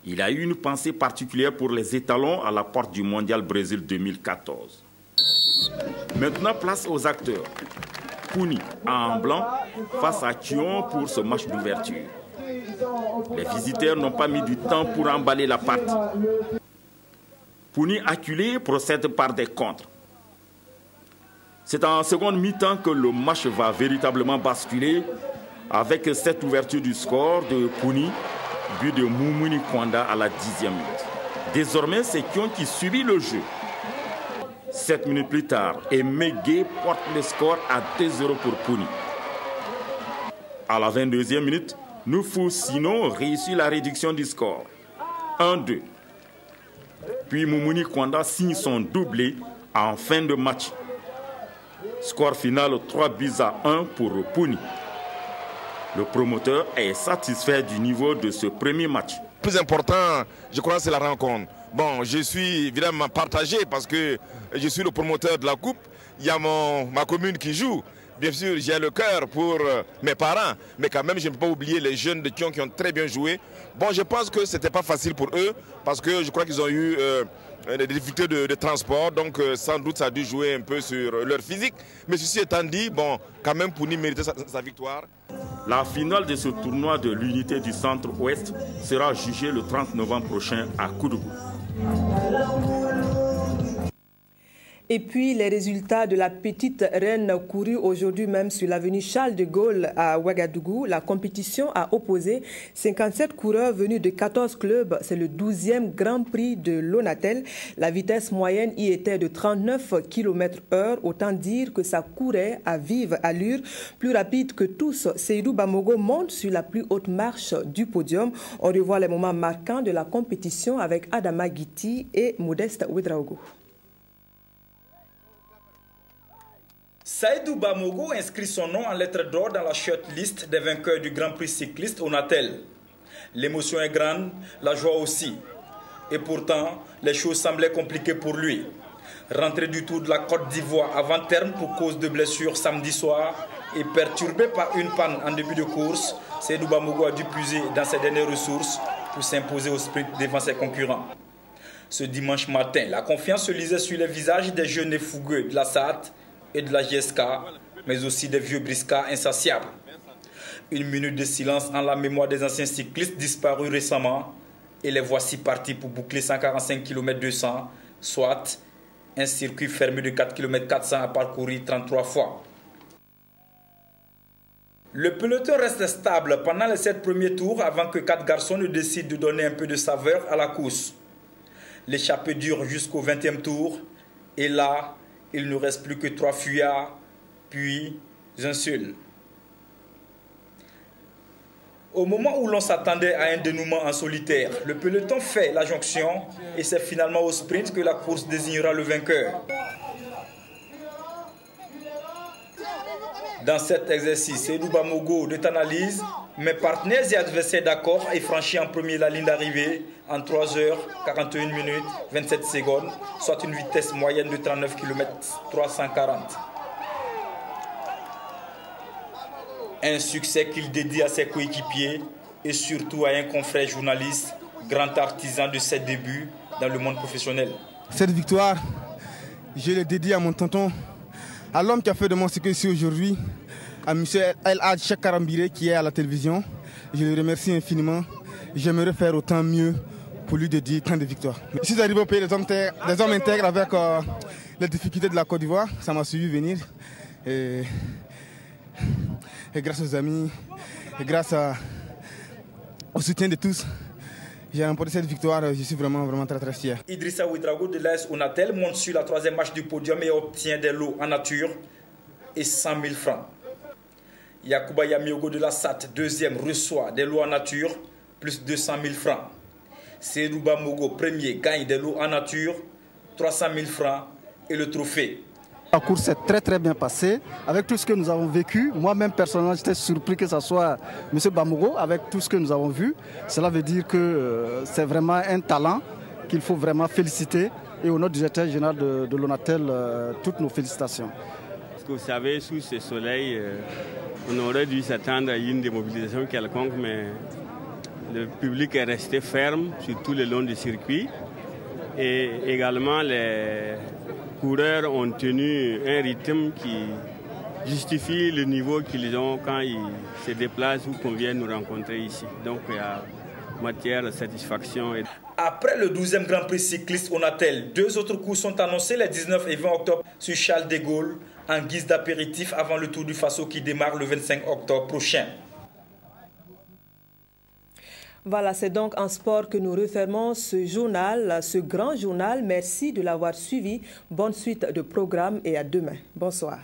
Il a eu une pensée particulière pour les étalons à la porte du Mondial Brésil 2014. Maintenant, place aux acteurs. Pouni en blanc face à Kion pour ce match d'ouverture. Les visiteurs n'ont pas mis du temps pour emballer la pâte. Pouni acculé procède par des contres. C'est en seconde mi-temps que le match va véritablement basculer avec cette ouverture du score de Pouni, but de Moumouni Kwanda à la 10e minute. Désormais, c'est Kion qui subit le jeu. 7 minutes plus tard, Emegué porte le score à 2-0 pour Pouni. À la 22e minute, Noufou Sino réussit la réduction du score. 1-2. Puis Moumouni Kwanda signe son doublé en fin de match. Score final 3-1 pour Pouni. Le promoteur est satisfait du niveau de ce premier match. Le plus important, je crois, c'est la rencontre. Bon, je suis évidemment partagé parce que je suis le promoteur de la coupe. Il y a ma commune qui joue. Bien sûr, j'ai le cœur pour mes parents, mais quand même, je ne peux pas oublier les jeunes de Kion qui ont très bien joué. Bon, je pense que ce n'était pas facile pour eux, parce que je crois qu'ils ont eu des difficultés de transport, donc sans doute ça a dû jouer un peu sur leur physique. Mais ceci étant dit, bon, quand même, Pouni méritait sa victoire. La finale de ce tournoi de l'unité du Centre-Ouest sera jugée le 30 novembre prochain à Koudougou. Et puis, les résultats de la petite reine courue aujourd'hui même sur l'avenue Charles de Gaulle à Ouagadougou. La compétition a opposé 57 coureurs venus de 14 clubs. C'est le 12e Grand Prix de l'Onatel. La vitesse moyenne y était de 39 km/h. Autant dire que ça courait à vive allure, plus rapide que tous. Seydou Bamogo monte sur la plus haute marche du podium. On revoit les moments marquants de la compétition avec Adama Guiti et Modeste Ouedraogo. Seydou Bamogo inscrit son nom en lettres d'or dans la shortlist des vainqueurs du Grand Prix cycliste Onatel. L'émotion est grande, la joie aussi. Et pourtant, les choses semblaient compliquées pour lui. Rentré du Tour de la Côte d'Ivoire avant terme pour cause de blessure samedi soir et perturbé par une panne en début de course, Seydou Bamogo a dû puiser dans ses dernières ressources pour s'imposer au sprint devant ses concurrents. Ce dimanche matin, la confiance se lisait sur les visages des jeunes et fougueux de la SAT et de la GSK, mais aussi des vieux briscards insatiables. Une minute de silence en la mémoire des anciens cyclistes disparus récemment et les voici partis pour boucler 145 km 200, soit un circuit fermé de 4 km 400 à parcourir 33 fois. Le peloton reste stable pendant les 7 premiers tours avant que 4 garçons ne décident de donner un peu de saveur à la course. L'échappée dure jusqu'au 20e tour et là, il ne reste plus que 3 fuyards, puis un seul. Au moment où l'on s'attendait à un dénouement en solitaire, le peloton fait la jonction et c'est finalement au sprint que la course désignera le vainqueur. Dans cet exercice, Seydou Bamogo de Tanalyse, mes partenaires et adversaires d'accord et franchit en premier la ligne d'arrivée en 3h41 minutes 27 secondes, soit une vitesse moyenne de 39 km 340. Un succès qu'il dédie à ses coéquipiers et surtout à un confrère journaliste, grand artisan de ses débuts dans le monde professionnel. Cette victoire, je la dédie à mon tonton, à l'homme qui a fait de moi ce que je suis aujourd'hui, à M. El Hadj Cheikh Karambiré qui est à la télévision. Je le remercie infiniment. J'aimerais faire autant mieux pour lui dédier tant de victoires. Je suis arrivé au pays des hommes intègres avec les difficultés de la Côte d'Ivoire. Ça m'a suivi venir. Et grâce aux amis, et grâce au soutien de tous, j'ai remporté cette victoire. Je suis vraiment très fier. Idrissa Ouedraogo de l'AS Onatel monte sur la 3e marche du podium et obtient des lots en nature et 100 000 francs. Yacouba Yamiogo de la SAT, 2e, reçoit des lots en nature plus 200 000 francs. Seydou Bamogo, 1er, gagne des lots en nature, 300 000 francs et le trophée. La course s'est très bien passée. Avec tout ce que nous avons vécu, moi-même personnellement j'étais surpris que ce soit M. Bamogo, avec tout ce que nous avons vu. Cela veut dire que c'est vraiment un talent qu'il faut vraiment féliciter. Et au nom du directeur général de l'Onatel, toutes nos félicitations. Parce que vous savez, sous ce soleil, on aurait dû s'attendre à une démobilisation quelconque, mais le public est resté ferme sur tout le long du circuit. Et également, les coureurs ont tenu un rythme qui justifie le niveau qu'ils ont quand ils se déplacent ou qu'on vient nous rencontrer ici. Donc il y a matière de satisfaction. Après le 12e Grand Prix cycliste Onatel, 2 autres courses sont annoncées les 19 et 20 octobre sur Charles de Gaulle en guise d'apéritif avant le Tour du Faso qui démarre le 25 octobre prochain. Voilà, c'est donc en sport que nous refermons ce journal, ce grand journal. Merci de l'avoir suivi. Bonne suite de programme et à demain. Bonsoir.